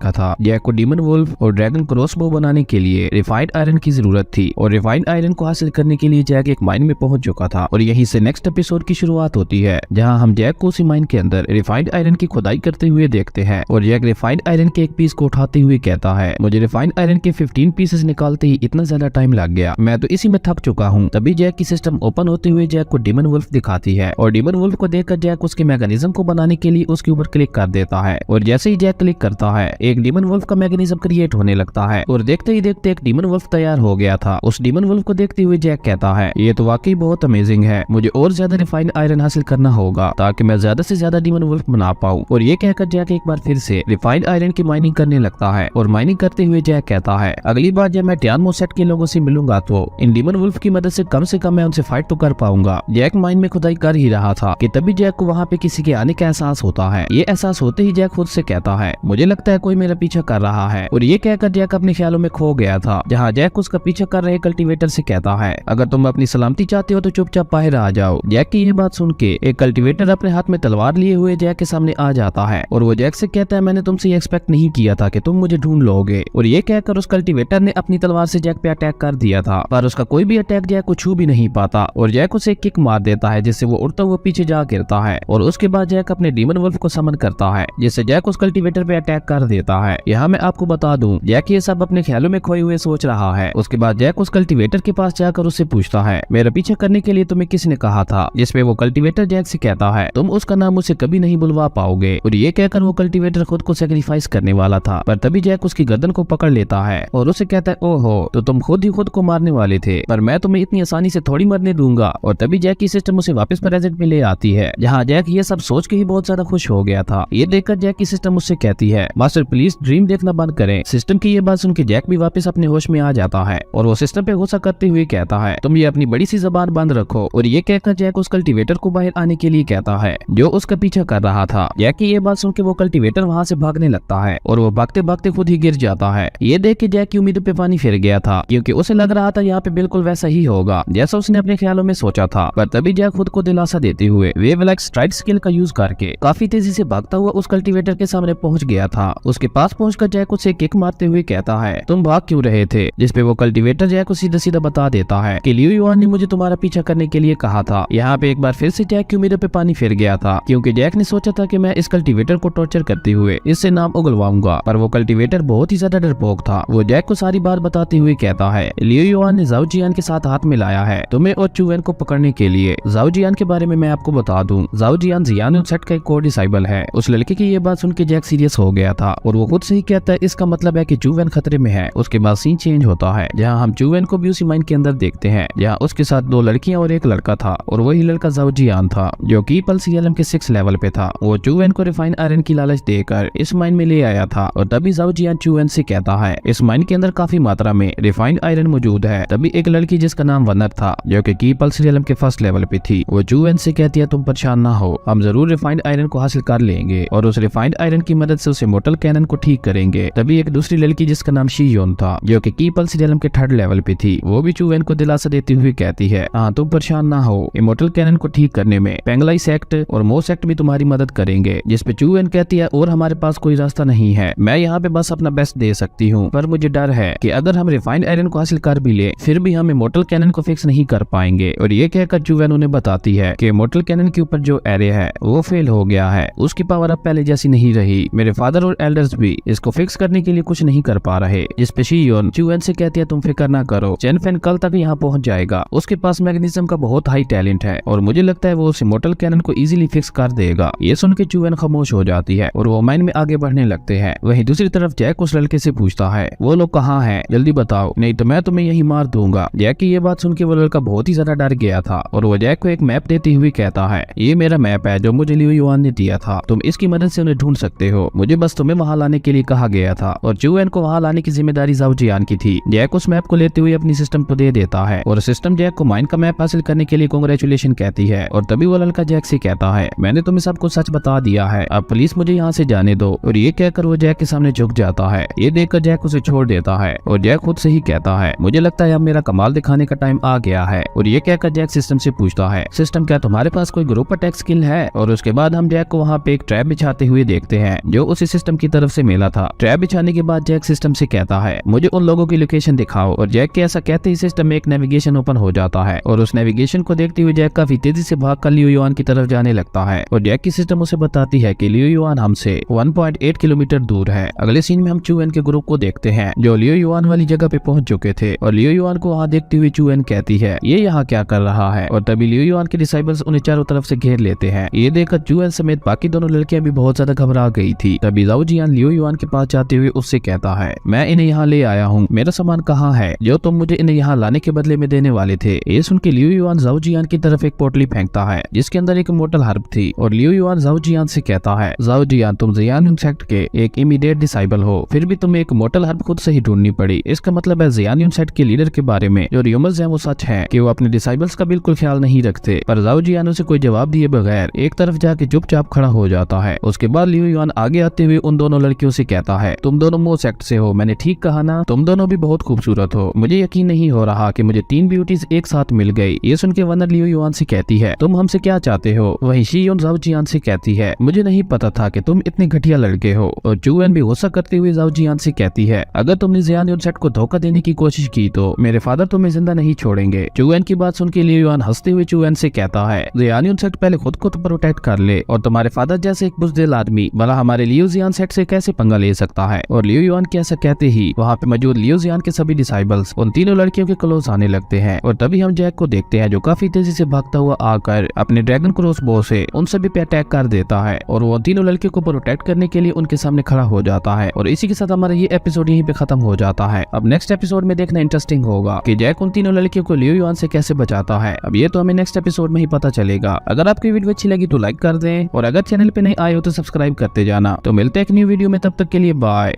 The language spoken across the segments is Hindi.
था। जैक को डीमन वुल्फ और ड्रैगन क्रॉसबो बनाने के लिए रिफाइंड आयरन की जरूरत थी और रिफाइंड आयरन को हासिल करने के लिए जैक एक माइन में पहुंच चुका था और यहीं से नेक्स्ट एपिसोड की शुरुआत होती है, जहां हम जैक को उसी माइन के अंदर रिफाइंड आयरन की खुदाई करते हुए देखते हैं और जैक रिफाइंड आयरन के एक पीस को उठाते हुए कहता है, मुझे रिफाइंड आयरन के 15 पीसेस निकालते ही इतना ज्यादा टाइम लग गया, मैं तो इसी में थक चुका हूँ। तभी जैक की सिस्टम ओपन होते हुए जैक को डीमन वुल्फ दिखाती है और डीमन वुल्फ को देखकर जैक उसके मैकेनिज्म को बनाने के लिए उसके ऊपर क्लिक कर देता है और जैसे ही जैक क्लिक करता है एक डीमन वुल्फ का मैकेनिज्म क्रिएट होने लगता है और देखते ही देखते एक डीमन वुल्फ तैयार हो गया था। उस डीमन वुल्फ को देखते हुए जैक कहता है, ये तो वाकई बहुत अमेजिंग है, मुझे और ज्यादा रिफाइंड आयरन हासिल करना होगा ताकि मैं ज्यादा से ज्यादा डीमन वुल्फ बना पाऊं। और ये कहकर जैक एक बार फिर से रिफाइंड आयरन की माइनिंग करने लगता है और माइनिंग करते हुए जैक कहता है, अगली बार जब मैं टियानमो सेट के लोगों से मिलूंगा तो इन डीमन वुल्फ की मदद से कम मैं उनसे फाइट तो कर पाऊंगा। जैक माइन में खुदाई कर ही रहा था कि तभी जैक को वहाँ पे किसी के आने का एहसास होता है। ये एहसास होते ही जैक खुद से कहता है, मुझे लगता है कोई मेरा पीछा कर रहा है। और ये कहकर जैक अपने ख्यालों में खो गया था, जहाँ जैक उसका पीछा कर रहे कल्टीवेटर से कहता है, अगर तुम अपनी सलामती चाहते हो तो चुपचाप बाहर आ जाओ। जैक की ये बात सुन के एक कल्टीवेटर अपने हाथ में तलवार लिए हुए जैक के सामने आ जाता है और वो जैक से कहता है, मैंने तुमसे एक्सपेक्ट नहीं किया था कि तुम मुझे ढूंढ लोगे। और ये कहकर उस कल्टीवेटर ने अपनी तलवार से जैक पे अटैक कर दिया था, पर उसका कोई भी अटैक जैक को छू भी नहीं पाता और जैक उसे किक मार देता है जिससे वो उड़ता हुआ पीछे जा गिरता है। और उसके बाद जैक अपने डीमन वुल्फ को समन करता है जिससे जैक उस कल्टीवेटर पे अटैक कर देता है। यहाँ मैं आपको बता दूं, जैक ये सब अपने ख्यालों में खोए हुए सोच रहा है। उसके बाद जैक उस कल्टीवेटर के पास जाकर उससे पूछता है, मेरा पीछा करने के लिए तुम्हें किसने कहा था? जिसपे वो कल्टीवेटर जैक से कहता है, तुम उसका नाम मुझसे कभी नहीं बुलवा पाओगे। और ये कहकर वो कल्टीवेटर खुद को सेक्रीफाइस करने वाला था, पर तभी जैक उसकी गर्दन को पकड़ लेता है और उसे कहता है, ओहो, तो तुम खुद ही खुद को मारने वाले थे, पर मैं तुम्हें इतनी आसानी से थोड़ी मरने दूंगा। और तभी जैक की सिस्टम उसे वापस प्रेजेंट में ले आती है, जहाँ जैक ये सब सोच के ही बहुत ज्यादा खुश हो गया था। ये देखकर जैक की सिस्टम उससे कहती है, मास्टर प्लीज ड्रीम देखना बंद करें। सिस्टम की ये बात सुन के जैक भी वापस अपने होश में आ जाता है और वो सिस्टम पे गुस्सा करते हुए कहता है, तुम ये अपनी बड़ी सी जबान बंद रखो। और ये कहकर जैक उस कल्टीवेटर को बाहर आने के लिए कहता है जो उसका पीछा कर रहा था। जैक की ये बात सुन के वो कल्टीवेटर वहाँ से भागने लगता है और वो भागते भागते खुद ही गिर जाता है। ये देख के जैक की उम्मीदों पे पानी फिर गया था, क्योंकि उसे लग रहा था यहाँ पे बिल्कुल वैसा ही होगा जैसा उसने अपने ख्यालों में सोचा था। पर तभी जैक खुद को दिलासा देते हुए वेवलाइक स्ट्राइड स्किल का यूज करके काफी तेजी से भागता हुआ उस कल्टीवेटर के सामने पहुंच गया था। उसके पास पहुंचकर जैक उसे किक मारते हुए कहता है, तुम भाग क्यों रहे थे? जिसपे वो कल्टीवेटर जैक को सीधा सीधा बता देता है कि लियू युआन ने मुझे तुम्हारा पीछा करने के लिए कहा था। यहाँ पे एक बार फिर से जैक की उम्मीदों पे पानी फिर गया था, क्योंकि जैक ने सोचा था कि मैं इस कल्टीवेटर को टॉर्चर करते हुए इससे नाम उगलवाऊंगा, पर वो कल्टीवेटर बहुत ही ज्यादा डरपोक था। वो जैक को सारी बात बताते हुए कहता है, लियू युआन ने जाओ जियान के साथ हाथ मिलाया है तुम्हें और चुवेन को पकड़ने के लिए। जाओ जियान के बारे में मैं आपको बता दूं, जाओ जियान जियान सेट का एक कोर डिसाइबल है। उस लड़के की ये बात सुन के जैक सीरियस हो गया था और वो खुद से ही कहता है, इसका मतलब है कि चुवेन खतरे में है। उसके बाद सीन चेंज होता है, जहाँ हम चुवेन को भी उसी माइन के अंदर देखते हैं, जहाँ उसके साथ 2 लड़कियां और एक लड़का था और वही लड़का जाओ जियान था जो की पल सीएलएम के 6 लेवल पे था। वो चुवेन को रिफाइंड आयरन की लालच देकर इस माइन में ले आया था और तभी जाओ जियान चुवेन से कहता है, इस माइन के अंदर काफी मात्रा में रिफाइंड आयरन मौजूद है। तभी एक लड़की जिसका नाम वनर था जो की पल सीएलएम के 1st लेवल पे थी, वो चुवेन से कहती है, तुम परेशान ना हो, हम जरूर रिफाइंड आयरन को हासिल कर लेंगे और उस रिफाइंड आयरन की मदद से उसे मोटल कैनन को ठीक करेंगे। तभी एक दूसरी लड़की जिसका नाम शी योन था जो की पल सीएलएम के 3rd लेवल पे थी, वो भी चुवेन को दिलासा देती हुई कहती है, हाँ तुम परेशान ना हो, इमोर्टल कैनन को ठीक करने में पेंगलाई सेक्ट और मो सेक्ट भी तुम्हारी मदद करेंगे। जिसपे चुवेन कहती है, और हमारे पास कोई रास्ता नहीं है, मैं यहाँ पे बस अपना बेस्ट दे सकती हूँ, पर मुझे डर है कि अगर हम रिफाइंड आयरन को हासिल कर भी ले फिर भी हम इमोर्टल कैनन को फिक्स नहीं कर पाएंगे। और ये कहकर चुवेन उन्हें बताती है कि इमोर्टल कैनन के ऊपर जो एरे है वो फेल हो गया है, उसकी पावर अब पहले जैसी नहीं रही, मेरे फादर और एल्डर्स भी इसको फिक्स करने के लिए कुछ नहीं कर पा रहे। जिसपे शी योन चुवेन से कहती है, तुम फिक्र ना करो, चेन फेन कल तक यहाँ पहुंच जाएगा, उसके पास मैग्नीशियम का बहुत हाई टैलेंट है और मुझे लगता है वो उस इमोर्टल कैनन को इजीली फिक्स कर देगा। ये सुन के चुवेन खामोश हो जाती है और वो माइन में आगे बढ़ने लगते हैं। वहीं दूसरी तरफ जैक उस लड़के से पूछता है, वो लोग कहाँ हैं, जल्दी बताओ नहीं तो मैं तुम्हें यही मार दूंगा। जैक की ये बात सुन के वो लड़का बहुत ही ज्यादा डर गया था और वो जैक को एक मैप देते हुए कहता है, ये मेरा मैप है जो मुझे लियू युआन ने दिया था, तुम इसकी मदद से उन्हें ढूंढ सकते हो, मुझे बस तुम्हें वहाँ लाने के लिए कहा गया था। और चुवेन को वहाँ लाने की जिम्मेदारी जाओ जियान की थी। जैक उस मैप को लेते हुए अपनी सिस्टम को दे देता है और सिस्टम जैक को माइन का मैप हासिल करने के लिए कांग्रेचुलेशन कहती है। और तभी वो लड़का जैक से कहता है, मैंने तुम्हें सबको सच बता दिया है, अब प्लीज मुझे यहाँ से जाने दो। और ये कहकर वो जैक के सामने झुक जाता है। ये देखकर जैक उसे छोड़ देता है और जैक खुद से ही कहता है, मुझे लगता है अब मेरा कमाल दिखाने का टाइम आ गया है। और ये कहकर जैक सिस्टम से पूछता है, सिस्टम क्या तुम्हारे पास कोई ग्रुप अटैक स्किल है? और उसके बाद हम जैक को वहाँ पे एक ट्रैप बिछाते हुए देखते हैं जो उसी सिस्टम की तरफ तरफ से मिला था। ट्रैप बिछाने के बाद जैक सिस्टम से कहता है मुझे उन लोगों की लोकेशन दिखाओ, और जैक के ऐसा कहते ही सिस्टम में एक नेविगेशन ओपन हो जाता है और उस नेविगेशन को देखते हुए जैक काफी तेजी से भागकर लियो युआन की तरफ जाने लगता है और जैक की सिस्टम उसे बताती है कि लियो युआन हमसे 1.8 किलोमीटर दूर है। अगले सीन में हम चूएन के ग्रुप को देखते हैं जो लियो युआन वाली जगह पे पहुंच चुके थे और लियो युआन को वहां देखते हुए चूएन कहती है ये यहाँ क्या कर रहा है, और तभी लियो युआन के डिसाइबल्स उन्हें चारों तरफ से घेर लेते हैं। ये देखकर चूएन समेत बाकी दोनों लड़कियां भी बहुत ज्यादा घबरा गई थी। तभी जाओ जियान लियो युआन के पास जाते हुए उससे कहता है मैं इन्हें यहाँ ले आया हूँ, मेरा सामान कहाँ है जो तुम मुझे इन्हें यहाँ लाने के बदले में देने वाले थे। ये सुन के लियो युआन जाओ जियान की तरफ एक पोटली फेंकता है जिसके अंदर एक मोटल हर्ब थी और लियो युआन जाओ जियान से कहता है जाओ जियान तुम जियान सेक्ट के एक इमीडिएट डिसाइबल हो, फिर भी तुम्हें एक मोटल हर्ब खुद से ही ढूंढनी पड़ी। इसका मतलब है जियान सेक्ट के लीडर के बारे में जो र्यूमर्स हैं वो सच है कि वो अपने डिसाइबल्स का बिल्कुल ख्याल नहीं रखते। पर जाओ जियान उसे कोई जवाब दिए बगैर एक तरफ जाके चुपचाप खड़ा हो जाता है। उसके बाद लियो युआन आगे आते हुए उन दोनों लड़कियों से कहता है तुम दोनों मो सेक्ट से हो, मैंने ठीक कहा ना, तुम दोनों भी बहुत खूबसूरत हो, मुझे यकीन नहीं हो रहा कि मुझे 3 ब्यूटीज एक साथ मिल गई। ये सुन के वनर लियो युआन से कहती है तुम हमसे क्या चाहते हो। वहीं शी योन जाओ जियान से कहती है मुझे नहीं पता था कि तुम इतने घटिया लड़के हो। और चूएन भी गुस्सा करते हुए जाओ जियान से कहती है अगर तुमने जियान सेट को धोखा देने की कोशिश की तो मेरे फादर तुम्हें जिंदा नहीं छोड़ेंगे। चूएन की बात सुन के लियो युआन हंसते हुए चूएन से कहता है जियान सेट पहले खुद को तो प्रोटेक्ट कर ले, और तुम्हारे फादर जैसे एक बुज़दिल आदमी भला हमारे लियो जियान सेट से कैसे पंगा ले सकता है। और लियो युआन के ऐसा कहते ही वहाँ पे मौजूद लियो जियान के सभी डिसाइबल्स उन तीनों लड़कियों के क्लोज आने लगते हैं। और तभी हम जैक को देखते हैं जो काफी तेजी से भागता हुआ आकर अपने ड्रैगन क्रॉस बो से उन सभी पे अटैक कर देता है और वो तीनों लड़कियों को प्रोटेक्ट करने के लिए उनके सामने खड़ा हो जाता है। और इसी के साथ हमारा ये एपिसोड यहीं पे खत्म हो जाता है। अब नेक्स्ट एपिसोड में देखना इंटरेस्टिंग होगा कि जैक उन तीनों लड़कियों को लियो युआन से कैसे बचाता है। अब ये तो हमें नेक्स्ट एपिसोड में ही पता चलेगा। अगर आपकी वीडियो अच्छी लगी तो लाइक कर दें और अगर चैनल पे नहीं आए हो तो सब्सक्राइब करते जाना। तो मिलते हैं एक न्यू वीडियो में, तब तक के लिए बाय।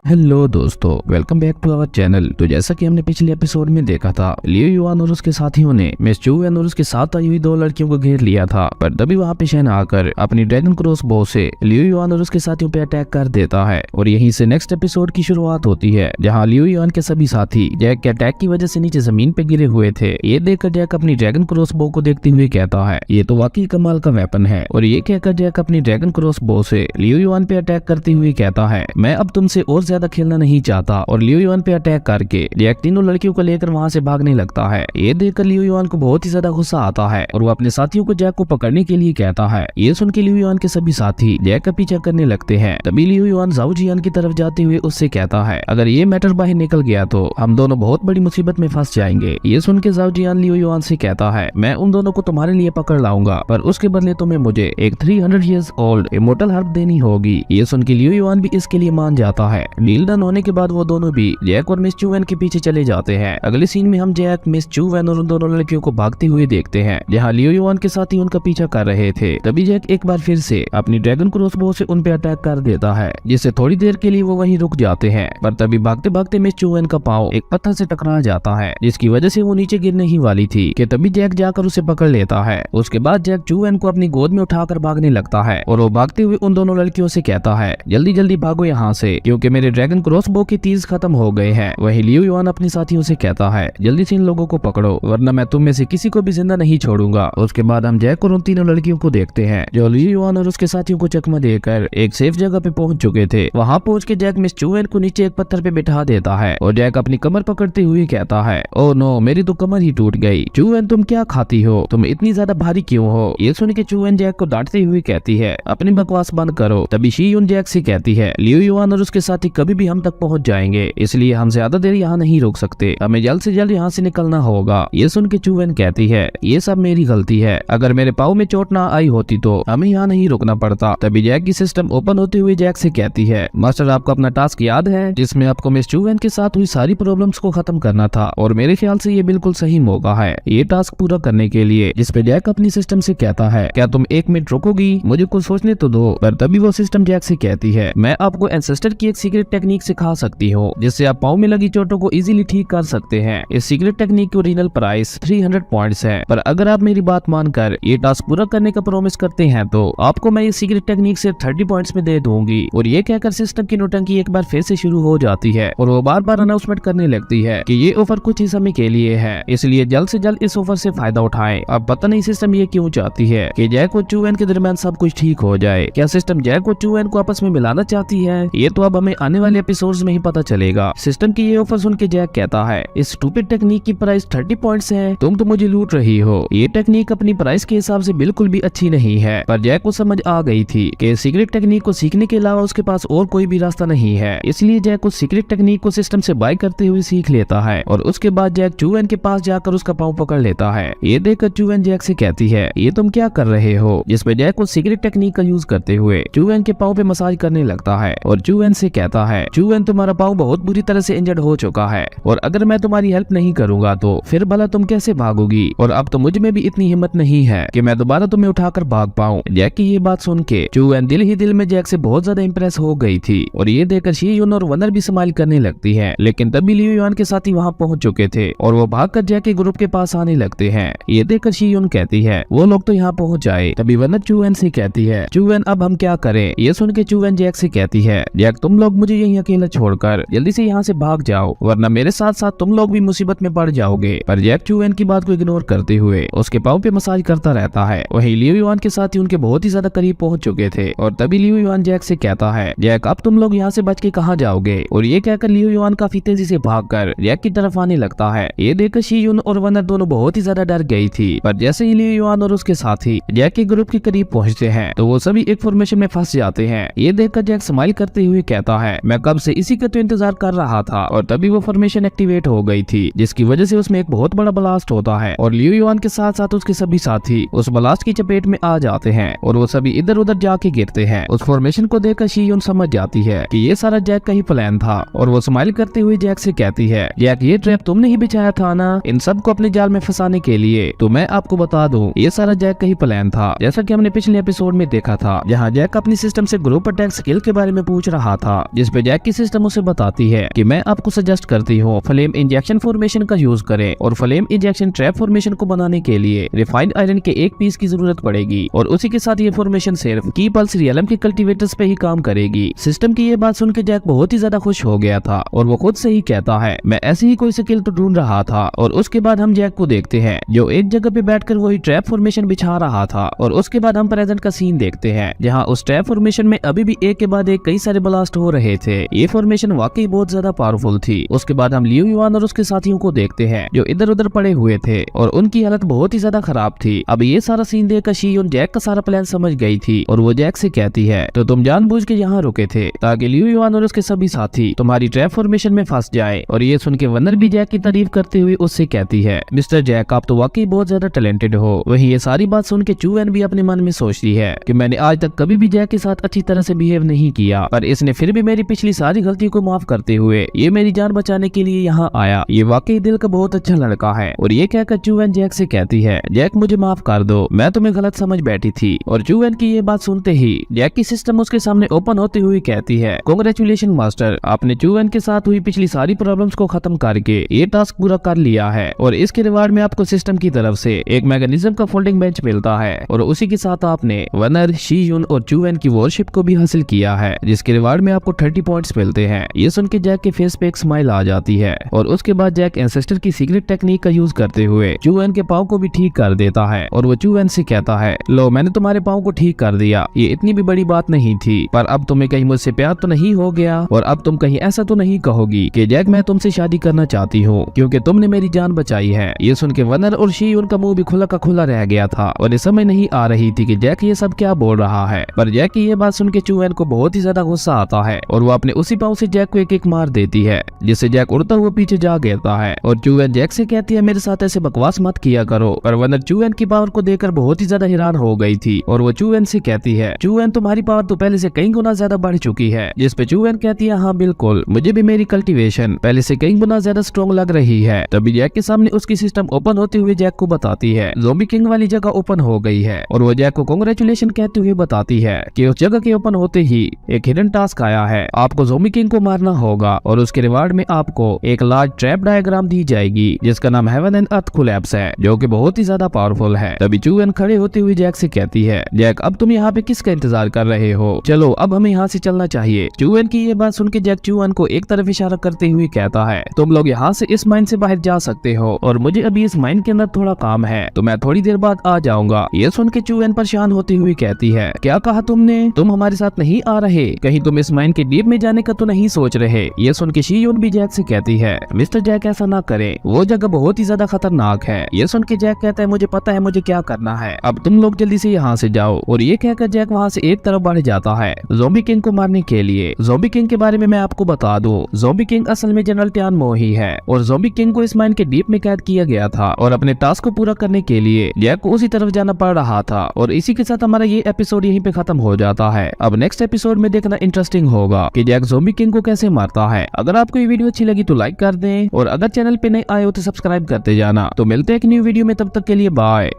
हेलो दोस्तों, welcome back to our channel. तो जैसा कि हमने पिछले एपिसोड में देखा था लियो युआन और उसके साथियों ने मिस चूएन और उसके साथ आई हुई 2 लड़कियों को घेर लिया था, पर तभी वहां पे शेन आकर अपनी ड्रैगन क्रॉस बो से लियो युआन और उसके साथियों पे अटैक कर देता है। और यहीं से नेक्स्ट एपिसोड की शुरुआत होती है जहाँ लियो युआन के सभी साथी जैक के अटैक की वजह से नीचे जमीन पे गिरे हुए थे। ये देखकर जैक अपनी ड्रैगन क्रॉस बो को देखते हुए कहता है ये तो वाकई कमाल का वेपन है। और ये कहकर जैक अपनी ड्रैगन क्रॉस बो से लियो युआन पे अटैक करते हुए कहता है मैं अब तुमसे और ज्यादा खेलना नहीं चाहता। और लियो युआन पे अटैक करके जैक तीनों लड़कियों को लेकर वहां से भागने लगता है। ये देखकर लियो युआन को बहुत ही ज्यादा गुस्सा आता है और वो अपने साथियों को जैक को पकड़ने के लिए कहता है। ये सुन के लियो युआन के सभी साथी जैक का पीछा करने लगते हैं। तभी लियो युआन जाओ जियान की तरफ जाते हुए उससे कहता है अगर ये मैटर बाहर निकल गया तो हम दोनों बहुत बड़ी मुसीबत में फंस जाएंगे। ये सुन के जाओ जियान लियो युआन से कहता है मैं उन दोनों को तुम्हारे लिए पकड़ लाऊंगा, पर उसके बदले तुम्हें मुझे एक 300 ईयर्स ओल्ड इमोर्टल हर्ब देनी होगी। ये सुन के लियो युआन भी इसके लिए मान जाता है। डील डन होने के बाद वो दोनों भी जैक और मिस चूएन के पीछे चले जाते हैं। अगले सीन में हम जैक, मिस चूएन और उन दोनों लड़कियों को भागते हुए देखते हैं जहाँ लियो युआन के साथी उनका पीछा कर रहे थे। तभी जैक एक बार फिर से अपनी ड्रैगन क्रॉसबो से उन पे अटैक कर देता है, जिससे थोड़ी देर के लिए वो वहीं रुक जाते हैं। पर तभी भागते भागते मिस चूएन का पाँव एक पत्थर से टकरा जाता है, जिसकी वजह से वो नीचे गिरने ही वाली थी कि तभी जैक जाकर उसे पकड़ लेता है। उसके बाद जैक चूएन को अपनी गोद में उठाकर भागने लगता है और वो भागते हुए उन दोनों लड़कियों से कहता है जल्दी जल्दी भागो यहाँ से, क्योंकि मेरे ड्रैगन क्रॉसबो की तीर खत्म हो गए हैं। वहीं लियो युआन अपने साथियों से कहता है जल्दी से इन लोगों को पकड़ो, वरना मैं तुम में से किसी को भी जिंदा नहीं छोड़ूंगा। उसके बाद हम जैक और उन तीनों लड़कियों को देखते हैं जो लियो युआन और उसके साथियों को चकमा देकर एक सेफ जगह पे पहुंच चुके थे। वहां पहुंच के जैक मिस चूएन को नीचे एक पत्थर पे बिठा देता है और जैक अपनी कमर पकड़ते हुए कहता है ओह नो, मेरी तो कमर ही टूट गई। चूएन तुम क्या खाती हो, तुम इतनी ज्यादा भारी क्यों हो। ये सुन के चूएन जैक को डांटते हुए कहती है अपनी बकवास बंद करो। तभी शी यून जैक से कहती है लियो युआन और उसके साथी कभी भी हम तक पहुंच जाएंगे, इसलिए हम ज्यादा देर यहाँ नहीं रुक सकते, हमें जल्द से जल्द यहाँ से निकलना होगा। ये सुन के चूएन कहती है ये सब मेरी गलती है, अगर मेरे पाँव में चोट ना आई होती तो हमें यहाँ नहीं रुकना पड़ता। तभी जैक की सिस्टम ओपन होते हुए जैक से कहती है मास्टर, आपको अपना टास्क याद है जिसमें आपको मिस चूएन के साथ हुई सारी प्रॉब्लम्स को खत्म करना था, और मेरे ख्याल से ये बिल्कुल सही मौका है ये टास्क पूरा करने के लिए। जिसपे जैक अपनी सिस्टम से कहता है क्या तुम 1 मिनट रुकोगी, मुझे कुछ सोचने तो दो। पर तभी वो सिस्टम जैक से कहती है मैं आपको एंसेस्टर की एक सीक्रेट टेक्निक सिखा सकती हूँ जिससे आप पाँव में लगी चोटों को इजीली ठीक कर सकते हैं। इस सीक्रेट टेक्निक की ओरिजिनल प्राइस 300 पॉइंट्स है, पर अगर आप मेरी बात मानकर ये टास्क पूरा करने का प्रॉमिस करते हैं तो आपको मैं ये सीक्रेट टेक्निक से 30 पॉइंट्स में दे दूंगी। और ये कहकर सिस्टम की नौटंकी एक बार फिर से शुरू हो जाती है और वो बार बार अनाउंसमेंट करने लगती है कि ये ऑफर कुछ ही समय के लिए है, इसलिए जल्द से जल्द इस ऑफर से फायदा उठाएं। अब पता नहीं सिस्टम ये क्यों चाहती है कि जैक और चू एन के दरमियान सब कुछ ठीक हो जाए। क्या सिस्टम जैक और चू एन को आपस में मिलाना चाहती है? ये तो अब हमें आने वाले एपिसोड्स में ही पता चलेगा। सिस्टम की ये ऑफर सुन के जैक कहता है इस स्टूपिड टेक्निक की प्राइस 30 पॉइंट्स है, तुम तो मुझे लूट रही हो। ये टेक्निक अपनी प्राइस के हिसाब से बिल्कुल भी अच्छी नहीं है, पर जैक को समझ आ गई थी कि सीक्रेट टेक्निक को सीखने के अलावा उसके पास और कोई भी रास्ता नहीं है, इसलिए जैक उस सीक्रेट टेक्निक को सिस्टम से बाय करते हुए सीख लेता है। और उसके बाद जैक चू एन के पास जाकर उसका पाँव पकड़ लेता है। ये देखकर चू एन जैक से कहती है ये तुम क्या कर रहे हो, जिसमें जैक उस सीक्रेट टेक्निक का यूज करते हुए चू एन के पाँव पे मसाज करने लगता है और चू एन से कहता है चू एन तुम्हारा पाँव बहुत बुरी तरह से इंजर्ड हो चुका है और अगर मैं तुम्हारी हेल्प नहीं करूंगा तो फिर भला तुम कैसे भागोगी, और अब तो मुझ में भी इतनी हिम्मत नहीं है कि मैं दोबारा तुम्हें उठाकर भाग पाऊं। जैक की ये बात सुन के चू एन दिल ही दिल में जैक से बहुत ज्यादा इंप्रेस हो गई थी और ये देखकर शी यून और वनर भी स्माइल करने लगती है। लेकिन तभी लियू युआन के साथी वहाँ पहुंच चुके थे और वो भागकर जैक के ग्रुप के पास आने लगते हैं। ये देखकर शी यून कहती है वो लोग तो यहाँ पहुँच जाए। तभी वनर चू एन से कहती है चू एन अब हम क्या करें। ये सुन के चू एन जैक से कहती है जैक तुम लोग मुझे यहीं अकेला छोड़कर जल्दी से यहाँ से भाग जाओ, वरना मेरे साथ साथ तुम लोग भी मुसीबत में पड़ जाओगे। पर जैक चू एन की बात को इग्नोर करते हुए उसके पाँव पे मसाज करता रहता है। वहीं लियू युआन के साथी उनके बहुत ही ज्यादा करीब पहुंच चुके थे और तभी लियू युआन जैक से कहता है जैक अब तुम लोग यहाँ से बच के कहाँ जाओगे। और ये कहकर लियू युआन काफी तेजी से भागकर जैक की तरफ आने लगता है। ये देखकर शी यून और वनर दोनों बहुत ही ज्यादा डर गई थी, पर जैसे ही लियू युआन और उसके साथी जैक के ग्रुप के करीब पहुंचते हैं तो वो सभी एक फॉर्मेशन में फंस जाते हैं। ये देखकर जैक स्माइल करते हुए कहता है मैं कब से इसी का तो इंतजार कर रहा था। और तभी वो फॉर्मेशन एक्टिवेट हो गई थी जिसकी वजह से उसमें एक बहुत बड़ा ब्लास्ट होता है और लियू युआन के साथ साथ उसके सभी साथी उस ब्लास्ट की चपेट में आ जाते हैं और वो सभी इधर उधर जाके गिरते हैं। उस फॉर्मेशन को देखकर शी यून समझ जाती है कि ये सारा जैक का ही प्लान था और वो स्माइल करते हुए जैक से कहती है जैक ये ट्रैप तुमने ही बिछाया था ना इन सबको अपने जाल में फंसाने के लिए। तो मैं आपको बता दूं ये सारा जैक का ही प्लान था, जैसा कि हमने पिछले एपिसोड में देखा था जहाँ जैक अपनी सिस्टम से ग्रुप अटैक स्किल के बारे में पूछ रहा था, जिसपे जैक की सिस्टम उसे बताती है कि मैं आपको सजेस्ट करती हूँ फ्लेम इंजेक्शन फॉर्मेशन का यूज करें और फ्लेम इंजेक्शन ट्रैप फॉर्मेशन को बनाने के लिए रिफाइंड आयरन के एक पीस की जरूरत पड़ेगी और उसी के साथ ये फॉर्मेशन सिर्फ की पल्स रियलम के कल्टीवेटर्स पे ही काम करेगी। सिस्टम की ये बात सुन के जैक बहुत ही ज्यादा खुश हो गया था और वो खुद से ही कहता है मैं ऐसी ही कोई स्किल तो ढूंढ रहा था। और उसके बाद हम जैक को देखते हैं जो एक जगह पे बैठकर वही ट्रैप फॉर्मेशन बिछा रहा था और उसके बाद हम प्रेजेंट का सीन देखते हैं जहाँ उस ट्रैप फॉर्मेशन में अभी भी एक के बाद एक कई सारे ब्लास्ट हो रहे थे। ये फॉर्मेशन वाकई बहुत ज्यादा पावरफुल थी। उसके बाद हम लियू युआन और उसके साथियों को देखते हैं जो इधर उधर पड़े हुए थे और उनकी हालत बहुत ही ज्यादा खराब थी। अब ये सारा सीन देखकर शी यून जैक का सारा प्लान समझ गई थी और वो जैक से कहती है तो तुम जानबूझ के यहाँ रुके थे ताकि लियू युआन और उसके सभी साथी तुम्हारी ट्रैप फॉर्मेशन में फंस जाए। और ये सुन के वनर भी जैक की तारीफ करते हुए उससे कहती है मिस्टर जैक आप तो वाकई बहुत ज्यादा टैलेंटेड हो। वहीं ये सारी बात सुन के चू एन भी अपने मन में सोचती है कि मैंने आज तक कभी भी जैक के साथ अच्छी तरह से बिहेव नहीं किया, पर इसने फिर भी मेरी पिछली सारी गलती को माफ करते हुए ये मेरी जान बचाने के लिए यहाँ आया। ये वाकई दिल का बहुत अच्छा लड़का है। और ये कहकर चू एन जैक से कहती है जैक मुझे माफ कर दो, मैं तुम्हें गलत समझ बैठी थी। और चू एन की ये बात सुनते ही जैक की सिस्टम उसके सामने ओपन होते हुए कहती है कांग्रेचुलेशन मास्टर, आपने चू एन के साथ हुई पिछली सारी प्रॉब्लम्स को खत्म करके ये टास्क पूरा कर लिया है और इसके रिवार्ड में आपको सिस्टम की तरफ से एक मैकेनिज्म का फोल्डिंग बेंच मिलता है और उसी के साथ आपने वनर शी यून और चू एन की वॉरशिप को भी हासिल किया है जिसके रिवार्ड में आपको 30 पॉइंट्स मिलते हैं। ये सुन के जैक के फेस पे एक स्माइल आ जाती है और उसके बाद जैक एंसेस्टर की सीक्रेट टेक्निक का यूज करते हुए चू एन के पाँव को भी ठीक कर देता है और वो चू एन से कहता है लो मैंने तुम्हारे पाँव को ठीक कर दिया, ये इतनी भी बड़ी बात नहीं थी, पर अब तुम्हें कहीं मुझसे प्यार तो नहीं हो गया और अब तुम कहीं ऐसा तो नहीं कहोगी कि जैक मैं तुमसे शादी करना चाहती हूँ क्योंकि तुमने मेरी जान बचाई है। ये सुन के वनर और शी उनका मुंह भी खुला का खुला रह गया था और समझ नहीं आ रही थी कि जैक ये सब क्या बोल रहा है। पर जैक की ये बात सुन के चू एन को बहुत ही ज्यादा गुस्सा आता है और वो अपने उसी पाँव से जैक को एक एक मार देती है जिससे जैक उड़ता हुआ पीछे जा गिरता है। और चू एन जैक से कहती है मेरे साथ ऐसे बकवास मत किया करो। पर वनर चू एन की पावर को देखकर बहुत ही ज्यादा हैरान हो गई थी और वो चू एन से कहती है चू एन तुम्हारी पावर तो पहले से कई गुना ज्यादा बढ़ चुकी है। जिस पे चू एन कहती है हाँ बिल्कुल, मुझे भी मेरी कल्टीवेशन पहले से कई गुना ज्यादा स्ट्रॉन्ग लग रही है। तभी जैक के सामने उसकी सिस्टम ओपन होते हुए जैक को बताती है ज़ॉम्बी किंग वाली जगह ओपन हो गई है और वो जैक को कांग्रेचुलेशन कहते हुए बताती है कि उस जगह के ओपन होते ही एक हिडन टास्क आया है आपको ज़ॉम्बी किंग को मारना होगा और उसके रिवार्ड में आपको एक लार्ज ट्रैप डायग्राम दी जाएगी जिसका नाम हेवन एंड अर्थ कोलैप्स है, जो कि बहुत ही ज्यादा पावरफुल है। तभी चूएन खड़े होते हुए जैक से कहती है, जैक अब तुम यहाँ पे किसका इंतजार कर रहे हो, चलो अब हमें यहाँ से चलना चाहिए। चूएन की ये बात सुन के जैक चूएन को एक तरफ इशारा करते हुए कहता है, तुम लोग यहाँ से इस माइन से बाहर जा सकते हो और मुझे अभी इस माइन के अंदर थोड़ा काम है, तो मैं थोड़ी देर बाद आ जाऊंगा। ये सुन के चूएन परेशान होती हुई कहती है, क्या कहा तुमने, तुम हमारे साथ नहीं आ रहे, कहीं तुम इस माइन के डीप में जाने का तो नहीं सोच रहे। ये सुन के शीयोन भी जैक से कहती है, मिस्टर जैक ऐसा ना करे, वो जगह बहुत ही ज्यादा खतरनाक है। ये सुन के जैक कहता है, मुझे पता है मुझे क्या करना है, अब तुम लोग जल्दी से यहाँ से जाओ। और ये कहकर जैक वहाँ से एक तरफ बढ़ जाता है ज़ॉम्बी किंग को मारने के लिए। ज़ॉम्बी किंग के बारे में मैं आपको बता दूं, ज़ॉम्बी किंग असल में जनरल टियान मो ही है और ज़ॉम्बी किंग को इस माइन के डीप में कैद किया गया था और अपने टास्क को पूरा करने के लिए जैक को उसी तरफ जाना पड़ रहा था। और इसी के साथ हमारा ये एपिसोड यहीं पे खत्म हो जाता है। अब नेक्स्ट एपिसोड में देखना इंटरेस्टिंग होगा कि जैक ज़ॉम्बी किंग को कैसे मारता है। अगर आपको ये वीडियो अच्छी लगी तो लाइक कर दें और अगर चैनल पे नए आए हो तो सब्सक्राइब करते जाना। तो मिलते हैं एक न्यू वीडियो में, तब तक के लिए बाय।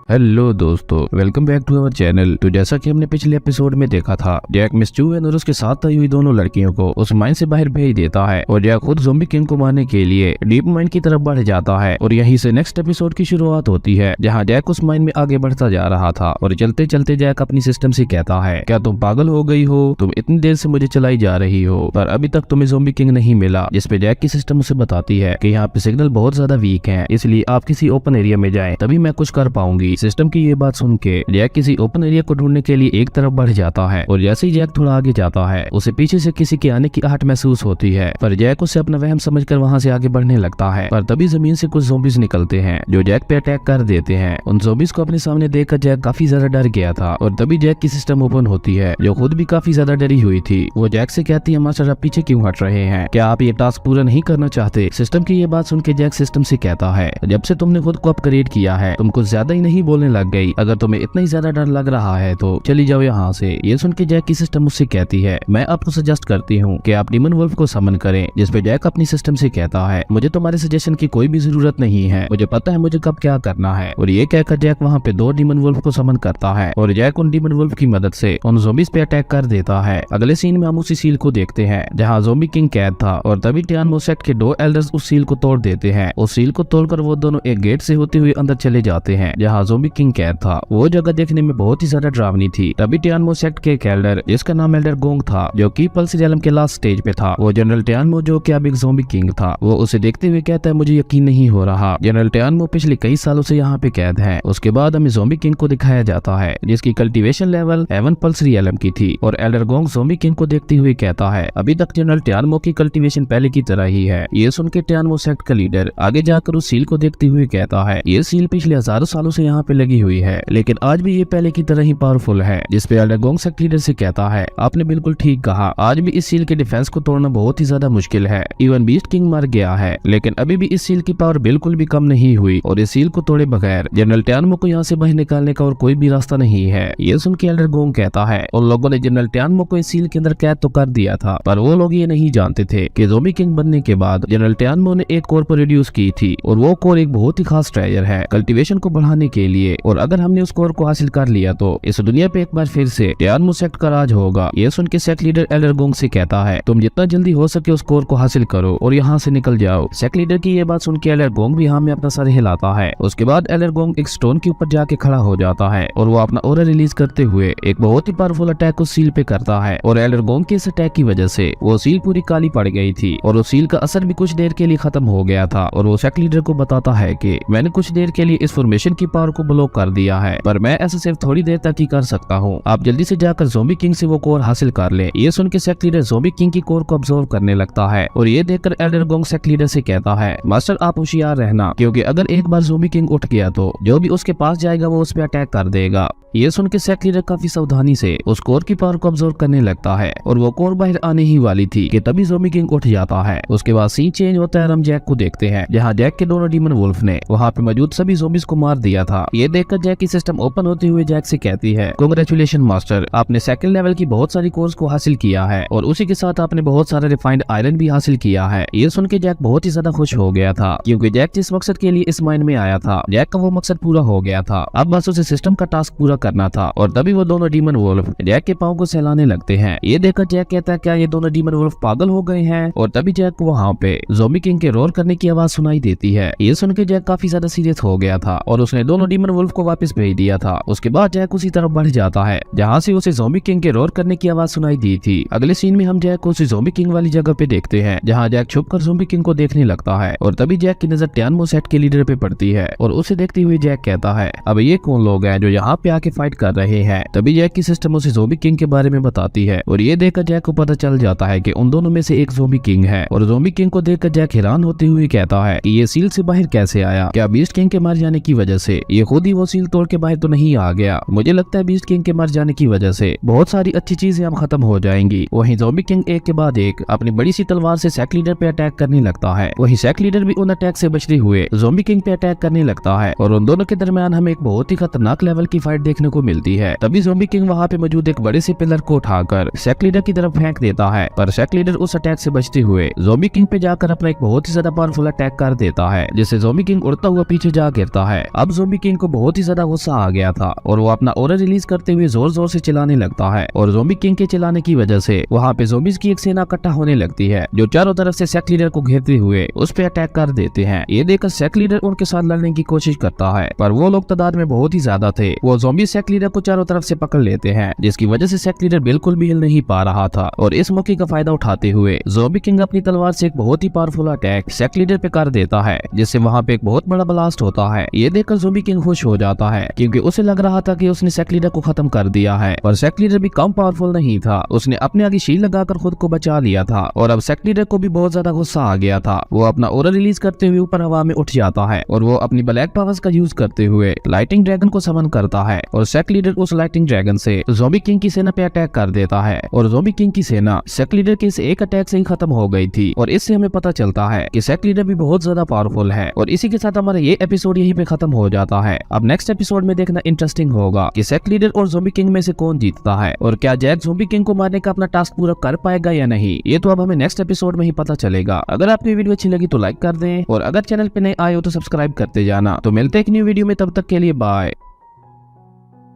हेलो दोस्तों, welcome back to our channel. तो जैसा कि हमने पिछले एपिसोड में देखा था, जैक मिस चूएन और उसके साथ आई हुई दोनों लड़कियों को उस माइन से बाहर भेज देता है और जैक खुद ज़ॉम्बी किंग को मारने के लिए डीप माइन की तरफ बढ़ जाता है। और यहीं से नेक्स्ट एपिसोड की शुरुआत होती है, जहां जैक उस माइन में आगे बढ़ता जा रहा था और चलते चलते जैक अपनी सिस्टम से कहता है, क्या तुम पागल हो गई हो, तुम इतनी देर से मुझे चलाई जा रही हो पर अभी तक तुम्हें ज़ॉम्बी किंग नहीं मिला। जिसपे जैक की सिस्टम उसे बताती है कि यहाँ पे सिग्नल बहुत ज्यादा वीक है, इसलिए आप किसी ओपन एरिया में जाएं, तभी मैं कुछ कर पाऊंगी। सिस्टम की ये बात सुन के जैक किसी ओपन एरिया को ढूंढने के लिए एक तरफ बढ़ जाता है और जैसे ही जैक थोड़ा आगे जाता है, उसे पीछे से किसी के आने की आहट महसूस होती है, पर जैक उसे अपना वहम समझकर वहां से आगे बढ़ने लगता है। पर तभी जमीन से कुछ ज़ॉम्बीज निकलते हैं जो जैक पे अटैक कर देते हैं। उन ज़ॉम्बीज को अपने सामने देखकर जैक काफी ज्यादा डर गया था और तभी जैक की सिस्टम ओपन होती है, जो खुद भी काफी ज्यादा डरी हुई थी। वो जैक से कहती है, मास्टर आप पीछे क्यों हट रहे हैं, क्या आप ये टास्क पूरा नहीं करना चाहते। सिस्टम की ये बात सुन के जैक सिस्टम से कहता है, जब से तुमने खुद को अपग्रेड किया है तुम कुछ ज्यादा ही नहीं बोलने लग गई, अगर तुम्हें इतना ही ज्यादा डर लग रहा है तो चली जाओ यहाँ से। ये सुन के जैक की सिस्टम उससे कहती है, मैं आपको सजेस्ट करती हूँ कि आप डीमन वुल्फ को समन करें। जिसपे जैक अपनी सिस्टम से कहता है, मुझे तुम्हारे सजेशन की कोई भी जरूरत नहीं है, मुझे पता है मुझे कब क्या करना है। और ये कहकर जैक वहाँ पे 2 डीमन वुल्फ को समन करता है और जैक उन डीमन वुल्फ की मदद से उन ज़ॉम्बीज पे अटैक कर देता है। अगले सीन में हम उसी सील को देखते हैं जहाँ ज़ॉम्बी किंग कैद था और तभी टियान मो सेक्ट के 2 एल्डर्स उस सील को तोड़ देते हैं। उस सील को तोड़कर वो दोनों एक गेट से होते हुए अंदर चले जाते हैं जहाँ ज़ॉम्बी किंग कैद था। वो जगह देखने में बहुत ही ज्यादा डरावनी थी। तभी टियान मो सेक्ट के एक एल्डर जिसका नाम एल्डर गोंग था, जो कि पल्स रियलम के लास्ट स्टेज पे था, वो जनरल टियान मो जो कि अब एक ज़ॉम्बी किंग था, वो उसे देखते हुए कहता है, मुझे यकीन नहीं हो रहा जनरल टियान मो पिछले कई सालों से यहाँ पे कैद है। उसके बाद हमें ज़ॉम्बी किंग को दिखाया जाता है जिसकी कल्टीवेशन लेवल 7 पल्स रियलम की थी और एल्डर गोंग ज़ॉम्बी किंग को देखते हुए कहता है, अभी तक जनरल टियान मो की कल्टीवेशन पहले की तरह ही है। ये सुन के टियान मो सेक्ट का लीडर आगे जाकर उस सील को देखते हुए कहता है, ये सील पिछले हजारों सालों से यहाँ पे लगी हुई है लेकिन आज भी ये पहले की तरह ही पावरफुल है। जिसपे एल्डर गोंग सेक्ट लीडर से कहता है, आपने बिल्कुल ठीक कहा, आज भी इस सील के डिफेंस को तोड़ना बहुत ही ज्यादा मुश्किल है। इवन बीस्ट किंग मर गया है लेकिन अभी भी इस सील की पावर बिल्कुल भी कम नहीं हुई और इस सील को तोड़े बगैर जनरल टियान मो को यहाँ से बाहर निकालने का और कोई भी रास्ता नहीं है। ये सुन के एल्डर गोंग कहता है, उन लोगों ने जनरल टियान मो को इस सील के अंदर कैद तो कर दिया था पर वो लोग ये नहीं जानते थे कि ज़ॉम्बी किंग बनने के बाद जनरल टियान मो ने एक कोर पर रिड्यूस की थी और वो कोर एक बहुत ही खास ट्रेजर है कल्टीवेशन को बढ़ाने के लिए, और अगर हमने उस कोर को हासिल कर लिया तो इस दुनिया पे एक बार फिर से टियान मो सेक्ट का राज होगा। ये सुन के सेक्ट लीडर एल्डर गोंग से कहता है, तुम जितना जल्दी हो सके उस कोर को हासिल करो और यहाँ से निकल जाओ। सेक्ट लीडर की ये बात सुन के एल्डर गोंग भी यहाँ में अपना सर हिलाता है। उसके बाद एल्डर गोंग एक स्टोन के ऊपर जाके खड़ा हो जाता है और वो अपना ऑरा रिलीज करते हुए एक बहुत ही पावरफुल अटैक उस सील पे करता है और एल्डर गोंग के इस अटैक की वजह से वो सील पूरी काली पड़ गई थी और उस सील का असर भी कुछ देर के लिए खत्म हो गया था। और वो सेक्ट लीडर को बताता है कि मैंने कुछ देर के लिए इस फॉर्मेशन की पावर को ब्लॉक कर दिया है पर मैं ऐसा सिर्फ थोड़ी देर तक ही कर सकता हूँ, आप जल्दी से जाकर ज़ॉम्बी किंग से वो कोर हासिल कर ले। ये सुन के सेक्ट लीडर ज़ॉम्बी किंग की कोर को ऑब्जर्व करने लगता है और ये देखकर एल्डर गोंग सेक्ट लीडर से कहता है, मास्टर आप होशियार रहना क्योंकि अगर एक बार ज़ॉम्बी किंग उठ गया तो जो भी उसके पास जाएगा वो उस पर अटैक कर देगा। ये सुन के सेक्ट लीडर काफी सावधानी से उस कोर की पावर को ऑब्जर्व करने लगता है और वो कोर बाहर आने ही वाली थी कि तभी ज़ॉम्बी किंग उठ जाता है। उसके बाद सीन चेंज होता है और हम जैक को देखते हैं जहाँ जैक के दोनों डीमन वुल्फ ने वहाँ पे मौजूद सभी ज़ॉम्बीज को मार दिया था ये देखकर जैक की सिस्टम ओपन होते हुए जैक से कहती है, कांग्रेचुलेशन मास्टर, आपने सेकंड लेवल की बहुत सारी कोर्स को हासिल किया है और उसी के साथ आपने बहुत सारा रिफाइंड आयरन भी हासिल किया है। ये सुन के जैक बहुत ही ज्यादा खुश हो गया था, क्योंकि जैक जिस मकसद के लिए इस माइन में आया था, जैक का वो मकसद पूरा हो गया था। अब बस उसे सिस्टम का टास्क पूरा करना था। और तभी वो दोनों डीमन वुल्फ जैक के पाँव को सहलाने लगते हैं। ये देखकर जैक कहता है, क्या ये दोनों डीमन वुल्फ पागल हो गए हैं? और तभी जैक को वहाँ पे ज़ॉम्बी किंग के रोर करने की आवाज सुनाई देती है। ये सुन के जैक काफी ज्यादा सीरियस हो गया था और उसने दोनों डीमन वुल्फ को वापस भेज दिया था। उसके बाद जैक उसी तरफ बढ़ जाता है जहाँ से उसे ज़ॉम्बी किंग के रोर करने की आवाज सुनाई दी थी। अगले सीन में हम जैक को उसी ज़ॉम्बी किंग वाली जगह पे देखते हैं, जहाँ जैक छुपकर ज़ॉम्बी किंग को देखने लगता है। और तभी जैक की नजर टियानमो सेट के लीडर पे पड़ती है और उसे देखते हुए जैक कहता है, अब ये कौन लोग हैं जो यहाँ पे आके फाइट कर रहे हैं? तभी जैक की सिस्टम उसे ज़ॉम्बी किंग के बारे में बताती है और ये देखकर जैक को पता चल जाता है कि उन दोनों में से एक ज़ॉम्बी किंग है। और ज़ॉम्बी किंग को देखकर जैक हैरान होते हुए कहता है कि ये सील से बाहर कैसे आया? क्या बीस्ट किंग के मर जाने की वजह से? ये खुद ही वो सील तोड़ के बाहर तो नहीं आ गया? मुझे लगता है बीस्ट किंग के मर जाने की वजह से बहुत सारी अच्छी चीजें अब खत्म हो जाएंगी। वहीं ज़ॉम्बी किंग एक के बाद एक अपनी बड़ी सी तलवार से सेक लीडर पे अटैक करने लगता है। वहीं सेक लीडर भी उन अटैक से बचते हुए ज़ॉम्बी किंग पे अटैक करने लगता है और उन दोनों के दरमियान हमें एक बहुत ही खतरनाक लेवल की फाइट देखने को मिलती है। तभी ज़ॉम्बी किंग वहाँ पे मौजूद एक बड़े से पिलर को उठाकर सेक लीडर की तरफ फेंक देता है, पर सेक लीडर उस अटैक से बचते हुए ज़ॉम्बी किंग पे जाकर अपना एक बहुत ही ज्यादा पावरफुल अटैक कर देता है, जिससे ज़ॉम्बी किंग उड़ता हुआ पीछे जा गिरता है। अब ज़ॉम्बी किंग को बहुत ही ज्यादा गुस्सा आ गया था और वो अपना ऑरा रिलीज करते हुए जोर जोर से चिल्लाने लगता है। और ज़ॉम्बी किंग के चिल्लाने की वजह से वहाँ पे ज़ॉम्बीज की एक सेना इकट्ठा होने लगती है, जो चारों तरफ से सेक लीडर को घेरते हुए उस पे अटैक कर देते हैं। ये देखकर सेक लीडर उनके साथ लड़ने की कोशिश करता है, पर वो लोग तादाद में बहुत ही ज्यादा थे। वो ज़ॉम्बी सेक लीडर को चारों तरफ से पकड़ लेते हैं, जिसकी वजह से सेक लीडर बिल्कुल भी हिल नहीं पा रहा था। और इस मौके का फायदा उठाते हुए ज़ॉम्बी किंग अपनी तलवार से एक बहुत ही पावरफुल अटैक सेक लीडर पे कर देता है, जिससे वहाँ पे एक बहुत बड़ा ब्लास्ट होता है। ये देखकर ज़ॉम्बी किंग खुश हो जाता है, क्योंकि उसे लग रहा था कि उसने सेक लीडर को खत्म कर दिया है। पर सेक लीडर भी कम पावरफुल नहीं था, उसने अपने आगे शील्ड लगाकर खुद को बचा लिया था। और अब सेक लीडर को भी बहुत ज्यादा गुस्सा आ गया था। वो अपना ऑरा रिलीज करते हुए ऊपर हवा में उठ जाता है और वो अपनी ब्लैक पावर्स का यूज करते हुए लाइटिंग ड्रैगन को समन करता है। और सेक लीडर उस लाइटिंग ड्रैगन से ज़ॉम्बी किंग की सेना पे अटैक कर देता है और ज़ॉम्बी किंग की सेना सेक लीडर के इस एक अटैक से ही खत्म हो गई थी। और इससे हमें पता चलता है कि सेक लीडर भी बहुत ज्यादा पावरफुल है। और इसी के साथ हमारा ये एपिसोड यहीं पे खत्म हो जाता है। अब नेक्स्ट एपिसोड में देखना इंटरेस्टिंग होगा कि सेक लीडर और ज़ॉम्बी किंग में से कौन जीतता है और क्या जैक ज़ॉम्बी किंग को मारने का अपना टास्क पूरा कर पाएगा या नहीं। ये तो अब हमें नेक्स्ट एपिसोड में ही पता चलेगा। अगर आपको वीडियो अच्छी लगी तो लाइक कर दें और अगर चैनल पे नए आए हो तो सब्सक्राइब करते जाना। तो मिलते हैं एक न्यू वीडियो में, तब तक के लिए बाय।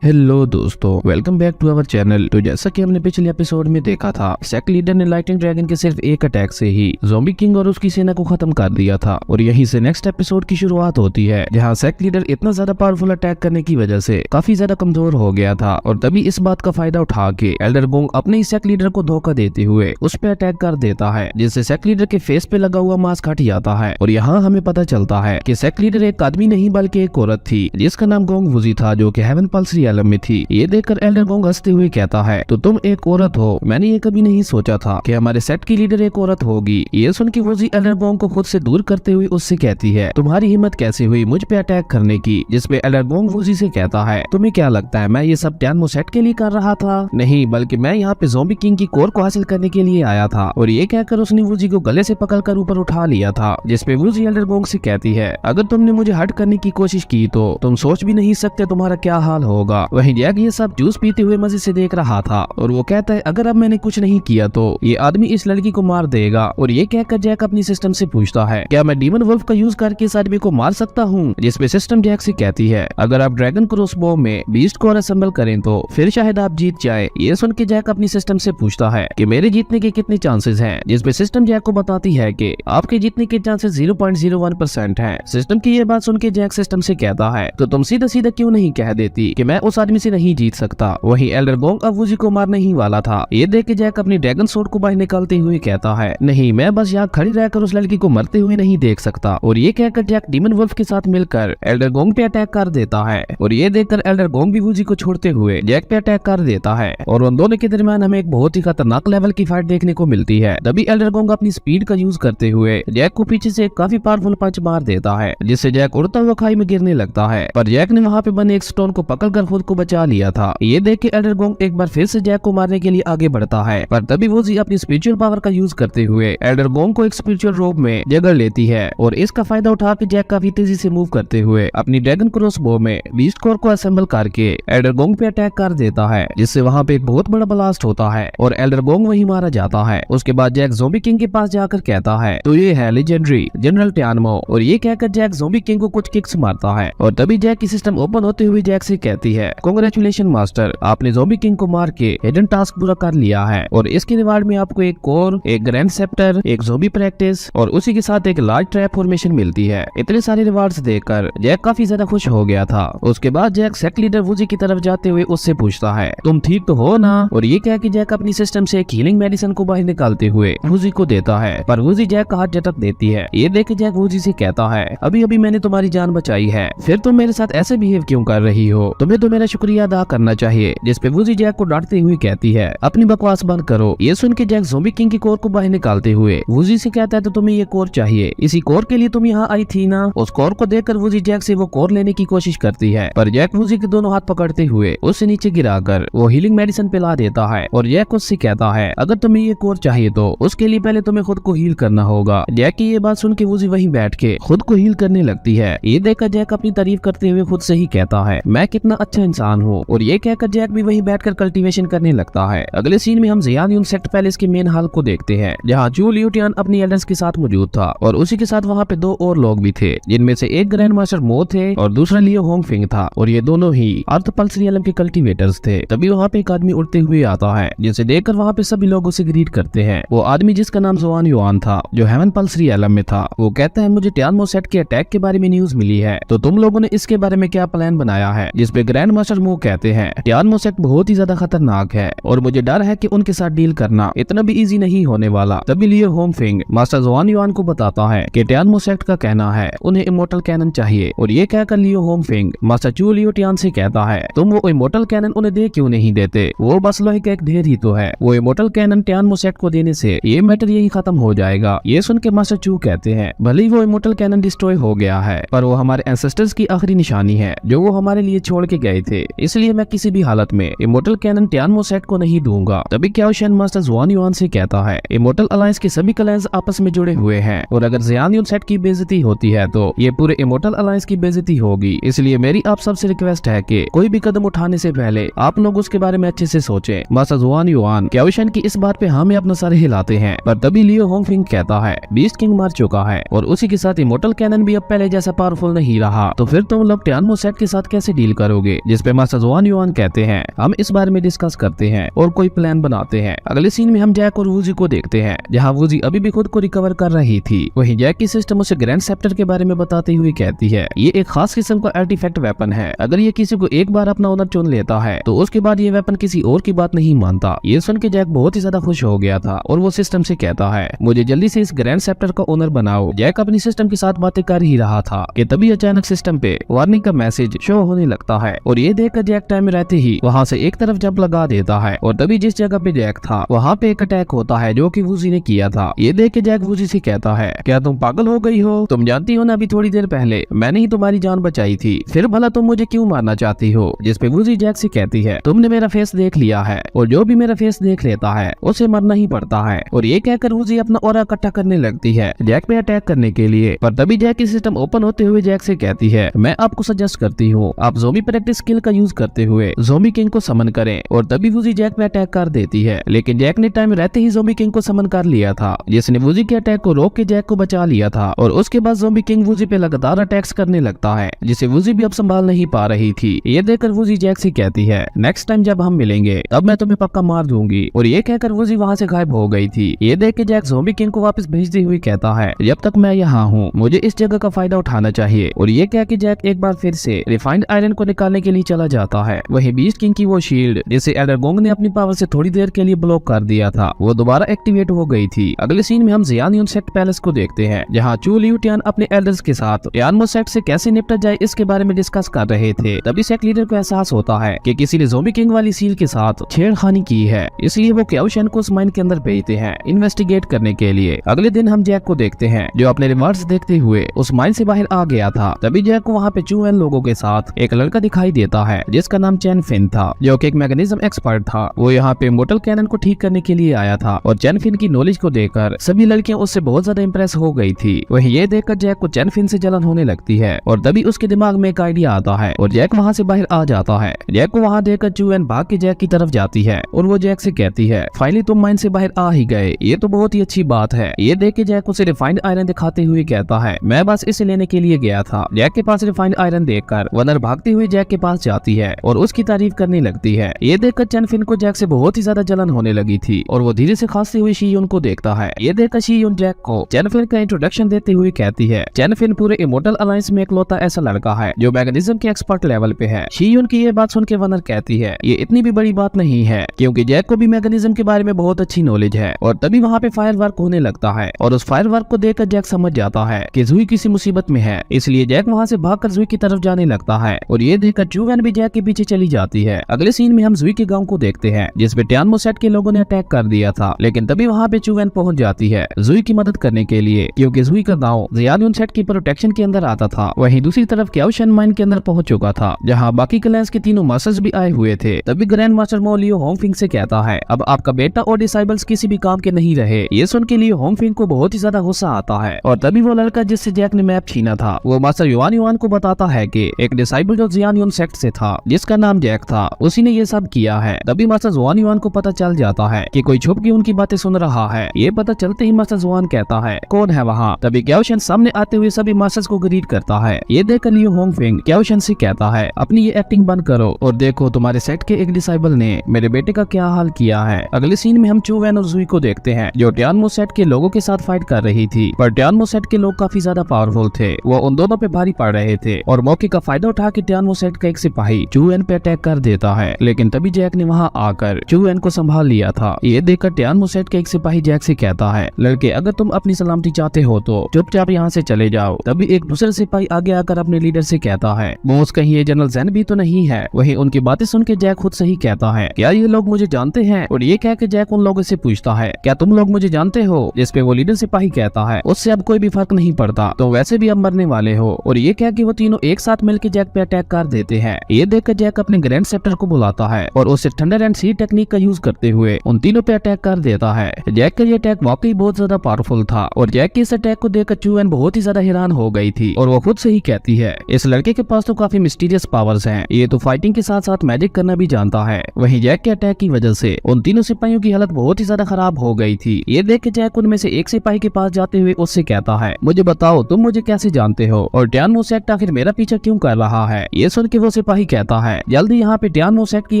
हेलो दोस्तों, welcome back to our channel. तो जैसा कि हमने पिछले एपिसोड में देखा था, सेक लीडर ने लाइटिंग ड्रैगन के सिर्फ एक अटैक से ही ज़ॉम्बी किंग और उसकी सेना को खत्म कर दिया था। और यहीं से नेक्स्ट एपिसोड की शुरुआत होती है, जहां सेक लीडर इतना ज्यादा पावरफुल अटैक करने की वजह से काफी ज्यादा कमजोर हो गया था। और तभी इस बात का फायदा उठा के एल्डर गोंग अपने ही सेक लीडर को धोखा देते हुए उस पर अटैक कर देता है, जिससे सेक लीडर के फेस पे लगा हुआ मास्क हट जाता है। और यहाँ हमें पता चलता है कि सेक लीडर एक आदमी नहीं बल्कि एक औरत थी, जिसका नाम गोंग वुजी था, जो कि हेवन पल्स रियलम में थी। ये देखकर एल्डर गोंग हंसते हुए कहता है, तो तुम एक औरत हो? मैंने ये कभी नहीं सोचा था कि हमारे सेट की लीडर एक औरत होगी। ये सुन के वुजी एल्डर गोंग को खुद से दूर करते हुए उससे कहती है, तुम्हारी हिम्मत कैसे हुई मुझ पे अटैक करने की? जिसपे एल्डर गोंग वुजी से कहता है, तुम्हें क्या लगता है मैं ये सब टियानमो सेट के लिए कर रहा था? नहीं, बल्कि मैं यहाँ पे ज़ॉम्बी किंग की कोर को हासिल करने के लिए आया था। और ये कहकर उसने वुजी को गले से पकड़कर ऊपर उठा लिया था, जिसपे वुजी एल्डर गोंग से कहती है, अगर तुमने मुझे हट करने की कोशिश की तो तुम सोच भी नहीं सकते तुम्हारा क्या हाल होगा। वहीं जैक ये सब जूस पीते हुए मजे से देख रहा था और वो कहता है, अगर अब मैंने कुछ नहीं किया तो ये आदमी इस लड़की को मार देगा। और ये कहकर जैक अपनी सिस्टम से पूछता है, क्या मैं डीमन वुल्फ का यूज करके इस आदमी को मार सकता हूँ? जिसपे सिस्टम जैक से कहती है, अगर आप ड्रैगन क्रॉसबो में बीस्ट को असेंबल करें तो फिर शायद आप जीत जाए। ये सुन के जैक अपनी सिस्टम से पूछता है कि मेरे जीतने के कितने चांसेस हैं? जिसपे सिस्टम जैक को बताती है कि आपके जीतने के चांसेस 0.01% हैं। सिस्टम की ये बात सुन के जैक सिस्टम से कहता है, तो तुम सीधा सीधा क्यों नहीं कह देती कि मैं उस आदमी से नहीं जीत सकता? वहीं एल्डर गोंग अब वुजी को मारने ही वाला था। ये देख के जैक अपनी ड्रैगन सोर्ड को बाहर निकालते हुए कहता है, नहीं, मैं बस यहाँ खड़ी रहकर उस लड़की को मरते हुए नहीं देख सकता। और ये कहकर जैक डीमन वुल्फ के साथ मिलकर एल्डर गोंग पे अटैक कर देता है। और ये देखकर एल्डर गोंग भी वुजी को छोड़ते हुए जैक पे अटैक कर देता है। और उन दोनों के दरमियान हमें एक बहुत ही खतरनाक लेवल की फाइट देखने को मिलती है। तभी एल्डर गोंग अपनी स्पीड का यूज करते हुए जैक को पीछे से एक काफी पावरफुल पंच मार देता है, जिससे जैक उड़ता हुआ खाई में गिरने लगता है। पर जैक ने वहाँ पे बने एक स्टोन को पकड़कर खुद खुद को बचा लिया था। ये देख के एल्डर गोंग एक बार फिर से जैक को मारने के लिए आगे बढ़ता है, पर तभी वूजी अपनी स्पिरिचुअल पावर का यूज करते हुए एल्डर गोंग को एक स्पिरिचुअल रोब में जगड़ लेती है और इसका फायदा उठा के जैक काफी तेजी से मूव करते हुए अपनी ड्रैगन क्रॉस बो में बीस्ट कोर को असेंबल करके एल्डर गोंग पे अटैक कर देता है, जिससे वहाँ पे एक बहुत बड़ा ब्लास्ट होता है और एल्डर गोंग वहीं मारा जाता है। उसके बाद जैक ज़ोंबी किंग के पास जाकर कहता है तो ये है लेजेंडरी जनरल टियानमो, और ये कहकर जैक ज़ोंबी किंग को कुछ किक्स मारता है और तभी जैक की सिस्टम ओपन होते हुए जैक से कहती है कांग्रेचुलेशन मास्टर, आपने ज़ोंबी किंग को मार के हिडन टास्क पूरा कर लिया है और इसके रिवार्ड में आपको एक कोर, एक ग्रैंड सेप्टर, एक ज़ोंबी प्रैक्टिस और उसी के साथ एक लार्ज ट्रैप फॉर्मेशन मिलती है। इतने सारे रिवार्ड्स देखकर जैक काफी ज्यादा खुश हो गया था। उसके बाद जैक सेक्ट लीडर वूजी की तरफ जाते हुए उससे पूछता है तुम ठीक तो हो ना, और ये कह के जैक अपनी सिस्टम से एक हीलिंग मेडिसिन को बाहर निकालते हुए वूजी को देता है, पर वूजी जैक का हाथ झटक देती है। ये देख के जैक वूजी से कहता है अभी अभी मैंने तुम्हारी जान बचाई है, फिर तुम मेरे साथ ऐसे बिहेव क्यों कर रही हो, तुम्हें तो मेरा शुक्रिया अदा करना चाहिए। जिसपे वूजी जैक को डांटते हुए कहती है अपनी बकवास बंद करो। ये सुन के जैक ज़ोंबी किंग की कोर को बाहर निकालते हुए वूजी से कहता है तो तुम्हें ये कोर चाहिए, इसी कोर के लिए तुम यहाँ आई थी ना। उस कोर को देखकर वूजी जैक से वो कोर लेने की कोशिश करती है, पर जैक वूजी के दोनों हाथ पकड़ते हुए उससे नीचे गिराकर वो हीलिंग मेडिसिन पिला देता है और जैक उससे कहता है अगर तुम्हें ये कोर चाहिए तो उसके लिए पहले तुम्हें खुद को हील करना होगा। जैक की ये बात सुन के वूजी वहीं बैठ के खुद को हील करने लगती है। ये देखकर जैक अपनी तारीफ करते हुए खुद से ही कहता है मैं कितना अच्छा इंसान हूँ, और ये कहकर जैक भी वहीं बैठकर कल्टीवेशन करने लगता है। अगले सीन में हम ज़ियान सेक्ट पैलेस के मेन हॉल को देखते हैं, जहाँ जू लियूटियन अपनी एल्डर्स के साथ मौजूद था और उसी के साथ वहाँ पे दो और लोग भी थे, जिनमें से एक ग्रैंड मास्टर मो थे और दूसरा लियो होंगफिंग था, और ये दोनों ही अर्थ पल्स रियलम के कल्टीवेटर्स थे। तभी वहाँ पे एक आदमी उड़ते हुए आता है, जिसे देखकर वहाँ पे सभी लोग उसे ग्रीट करते हैं। वो आदमी जिसका नाम ज़ुआन युआन था, जो हेवन पल्स रियलम में था। वो कहता है मुझे टियानमो सेट के अटैक के बारे में न्यूज मिली है, तो तुम लोगों ने इसके बारे में क्या प्लान बनाया है। जिसपे ग्रैंड मास्टर मो कहते हैं टियानमो सेट बहुत ही ज्यादा खतरनाक है और मुझे डर है कि उनके साथ डील करना इतना भी इजी नहीं होने वाला। तभी लियो होंगफिंग मास्टर ज़ुआन युआन को बताता है कि टियानमो सेट का कहना है उन्हें इमोर्टल कैनन चाहिए, और ये कहकर लियो होंगफिंग मास्टर चू लियूटियन से कहता है तुम वो इमोर्टल कैनन उन्हें दे क्यों नहीं देते, वो बस लोहे का एक ढेर ही तो है, वो इमोर्टल कैनन टियानमो सेट को देने से ये मैटर यही खत्म हो जाएगा। ये सुन के मास्टर चू कहते हैं भले ही वो इमोर्टल कैनन डिस्ट्रॉय हो गया है, पर वो हमारे एंसेस्टर्स की आखिरी निशानी है जो वो हमारे लिए छोड़ के गए थे, इसलिए मैं किसी भी हालत में इमोर्टल कैनन टियानमो सेट को नहीं दूंगा। तभी क्याओशन मास्टर ज़ुआन युआन से कहता है इमोर्टल अलायंस के सभी क्लैंस आपस में जुड़े हुए हैं, और अगर ज़ियान युन सेट की बेइज्जती होती है तो ये पूरे इमोर्टल अलायंस की बेइज्जती होगी, इसलिए मेरी आप सबसे रिक्वेस्ट है कि कोई भी कदम उठाने से पहले आप लोग उसके बारे में अच्छे से सोचें। मास्टर ज़ुआन युआन क्याओशन की इस बात पे हमें अपना सर हिलाते हैं, पर तभी लियो होंगफिंग कहता है बीस्ट किंग मार चुका है और उसी के साथ इमोर्टल कैनन भी अब पहले जैसा पावरफुल नहीं रहा, तो फिर तुम लोग टियानमो सेट के साथ कैसे डील करोगे। जिसपे मास्टर ज़ुआन युआन कहते हैं हम इस बारे में डिस्कस करते हैं और कोई प्लान बनाते हैं। अगले सीन में हम जैक और वूजी को देखते हैं, जहाँ वूजी अभी भी खुद को रिकवर कर रही थी। वहीं जैक की सिस्टम उसे ग्रैंड सेप्टर के बारे में बताते हुए कहती है ये एक खास किस्म का आर्टिफैक्ट वेपन है, अगर ये किसी को एक बार अपना ओनर चुन लेता है तो उसके बाद ये वेपन किसी और की बात नहीं मानता। ये सुन के जैक बहुत ही ज्यादा खुश हो गया था और वो सिस्टम से कहता है मुझे जल्दी से इस ग्रैंड सेप्टर का ओनर बनाओ। जैक अपनी सिस्टम के साथ बातें कर ही रहा था कि तभी अचानक सिस्टम पे वार्निंग का मैसेज शो होने लगता है, और ये देखकर जैक टाइम में रहते ही वहाँ से एक तरफ जंप लगा देता है, और तभी जिस जगह पे जैक था वहाँ पे एक अटैक होता है जो कि वूजी ने किया था। ये देख के जैक वूजी से कहता है क्या तुम पागल हो गई हो, तुम जानती हो ना अभी थोड़ी देर पहले मैंने ही तुम्हारी जान बचाई थी, फिर भला तुम मुझे क्यों मारना चाहती हो। जिसपे वूजी जैक से कहती है तुमने मेरा फेस देख लिया है और जो भी मेरा फेस देख लेता है उसे मरना ही पड़ता है, और ये कहकर वूजी अपना ऑरा इकट्ठा करने लगती है जैक पे अटैक करने के लिए। पर तभी जैक की सिस्टम ओपन होते हुए जैक से कहती है मैं आपको सजेस्ट करती हूँ आप ज़ोंबी प्रैक्टिस स्किल का यूज करते हुए ज़ोंबी किंग को समन करें, और तभी वूजी जैक पे अटैक कर देती है। लेकिन जैक ने टाइम रहते ही ज़ोंबी किंग को समन कर लिया था, जिसने वूजी के अटैक को रोक के जैक को बचा लिया था, और उसके बाद ज़ोंबी किंग वूजी पे लगातार अटैक्स करने लगता है, जिसे वूजी भी अब संभाल नहीं पा रही थी। ये देखकर वूजी जैक से कहती है नेक्स्ट टाइम जब हम मिलेंगे तब मैं तुम्हें पक्का मार दूंगी, और ये कहकर वूजी वहाँ से गायब हो गई थी। ये देख के जैक ज़ोंबी किंग को वापस भेजते हुए कहता है जब तक मैं यहाँ हूँ मुझे इस जगह का फायदा उठाना चाहिए, और ये कह के जैक एक बार फिर से रिफाइंड आयरन को निकालने के लिए चला जाता है। वही बीस्ट किंग की वो शील्ड जिसे एल्डर गोंग ने अपनी पावर से थोड़ी देर के लिए ब्लॉक कर दिया था वो दोबारा एक्टिवेट हो गई थी। अगले सीन में हम ज़ियान सेक्ट पैलेस को देखते हैं, जहाँ चू लियूटियन अपने एल्डर्स के साथ टियानमो सेक्ट से कैसे निपटा जाए इसके बारे में डिस्कस कर रहे थे। तभी सेक्ट लीडर को एहसास होता है कि किसी ने ज़ोंबी किंग वाली सील के साथ छेड़खानी की है, इसलिए वो क्याओशन को उस माइन के अंदर भेजते हैं इन्वेस्टिगेट करने के लिए। अगले दिन हम जैक को देखते हैं जो अपने रिवार्ड्स देखते हुए उस माइन से बाहर आ गया था। तभी जैक को वहाँ पे चू एन लोगों के साथ एक लड़का दिखाई देता देता है जिसका नाम चैन फिन था, जो कि एक मैकेनिज्म एक्सपर्ट था। वो यहाँ पे इमोर्टल कैनन को ठीक करने के लिए आया था और चैन फिन की नॉलेज को देखकर सभी लड़कियां उससे बहुत ज्यादा इंप्रेस हो गई थी। वही ये देखकर जैक को चैन फिन से जलन होने लगती है और तभी उसके दिमाग में एक आइडिया आता है और जैक वहाँ से बाहर आ जाता है। जैक को वहाँ देखकर चूएन भाग के जैक की तरफ जाती है और वो जैक से कहती है, फाइनली तुम माइन से बाहर आ ही गए, ये तो बहुत ही अच्छी बात है। ये देख के जैक उसे रिफाइंड आयरन दिखाते हुए कहता है, मैं बस इसे लेने के लिए गया था। जैक के पास रिफाइंड आयरन देखकर वनर भागती हुई जैक के पास जाती है और उसकी तारीफ करने लगती है। ये देखकर चैन फिन को जैक से बहुत ही ज्यादा जलन होने लगी थी और वो धीरे से खांसते हुए शी यून को देखता है। ये देखकर शी यून जैक को चैन फिन का इंट्रोडक्शन देते हुए कहती है, चैन फिन पूरे इमोर्टल अलायंस में इकलौता ऐसा लड़का है जो मैकेनिज्म के एक्सपर्ट लेवल पे है। शी यून की ये बात सुन के वनर कहती है, ये इतनी भी बड़ी बात नहीं है क्योंकि जैक को भी मैकेनिज्म के बारे में बहुत अच्छी नॉलेज है। और तभी वहाँ पे फायर वर्क होने लगता है और उस फायर वर्क को देखकर जैक समझ जाता है कि जुई किसी मुसीबत में है, इसलिए जैक वहाँ से भागकर जुई की तरफ जाने लगता है और ये देखकर चूवेन भी जैक के पीछे चली जाती है। अगले सीन में हम जुई के गांव को देखते हैं जिसपे टियानमो सेट के लोगों ने अटैक कर दिया था, लेकिन तभी वहाँ पे चूवेन पहुंच जाती है जुई की मदद करने के लिए क्योंकि जुई का गांव जियानयुन सेट की प्रोटेक्शन के अंदर आता था। वहीं दूसरी तरफ क्याओशन माइन के अंदर पहुंच चुका था जहाँ बाकी क्लैंस के तीनों मास्टर्स भी आए हुए थे। तभी ग्रैंड मास्टर मो लियो होंगफिंग से कहता है, अब आपका बेटा और डिसाइबल्स किसी भी काम के नहीं रहे। ये सुन के लियो होंगफिंग को बहुत ही ज्यादा गुस्सा आता है और तभी वो लड़का जिससे जैक ने मैप छीना था वो मास्टर युआन युआन को बताता है कि एक डिसाइबल जो जियानयुन सेक्ट से था जिसका नाम जैक था उसी ने ये सब किया है। तभी मास्टर जुआन युआन को पता चल जाता है कि कोई छुप के उनकी बातें सुन रहा है। ये पता चलते ही मास्टर जुआन कहता है, कौन है वहाँ? तभी क्याओशन सामने आते हुए सभी मास्टर्स को ग्रीट करता है। ये देखकर लियो होंगफिंग क्याओशन से कहता है, अपनी ये एक्टिंग बंद करो और देखो तुम्हारे सेट के एक डिसाइबल ने मेरे बेटे का क्या हाल किया है। अगले सीन में हम चूवेन और जुई को देखते हैं जो टियानमो सेट के लोगों के साथ फाइट कर रही थी, पर टियानमो सेट के लोग काफी ज्यादा पावरफुल थे। वो उन दोनों पे भारी पड़ रहे थे और मौके का फायदा उठा के टियानमो सेट का एक सिपाही चूवेन पे अटैक कर देता है, लेकिन तभी जैक ने वहाँ आकर चूवेन को संभाल लिया था। ये देखकर टियानमो सेट का एक सिपाही जैक से कहता है, लड़के अगर तुम अपनी सलामती चाहते हो तो चुपचाप यहाँ से चले जाओ। तभी एक दूसरे सिपाही आगे आकर अपने लीडर से कहता है, बॉस कहीं ये जनरल जैन भी तो नहीं है? वही उनकी बातें सुन के जैक खुद से ही कहता है, क्या ये लोग मुझे जानते हैं? और ये कह के जैक उन लोगों से पूछता है, क्या तुम लोग मुझे जानते हो? जिसपे वो लीडर सिपाही कहता है, उससे अब कोई भी फर्क नहीं पड़ता, तो वैसे भी अब मरने वाले हो। और ये कह के वो तीनों एक साथ मिलकर जैक पे अटैक कर देते हैं। ये देखकर जैक अपने ग्रैंड सेप्टर को बुलाता है और उससे थंडर एंड सी टेक्निक का यूज करते हुए उन तीनों पे अटैक कर देता है। जैक का ये अटैक वाकई बहुत ज्यादा पावरफुल था और जैक के इस अटैक को देखकर चूवेन बहुत ही ज्यादा हैरान हो गई थी और वो खुद से ही कहती है, इस लड़के के पास तो काफी मिस्टीरियस पावर्स हैं, ये तो फाइटिंग के साथ साथ मैजिक करना भी जानता है। वहीं जैक के अटैक की वजह से उन तीनों सिपाहियों की हालत बहुत ही ज्यादा खराब हो गई थी। ये देख के जैक उनमें से एक सिपाही के पास जाते हुए उससे कहता है, मुझे बताओ तुम मुझे कैसे जानते हो और टियानमो सेट आखिर मेरा पीछा क्यों कर रहा है? ये सुन के वो सिपाही कहता है, जल्दी यहाँ पे टियानमो सेट की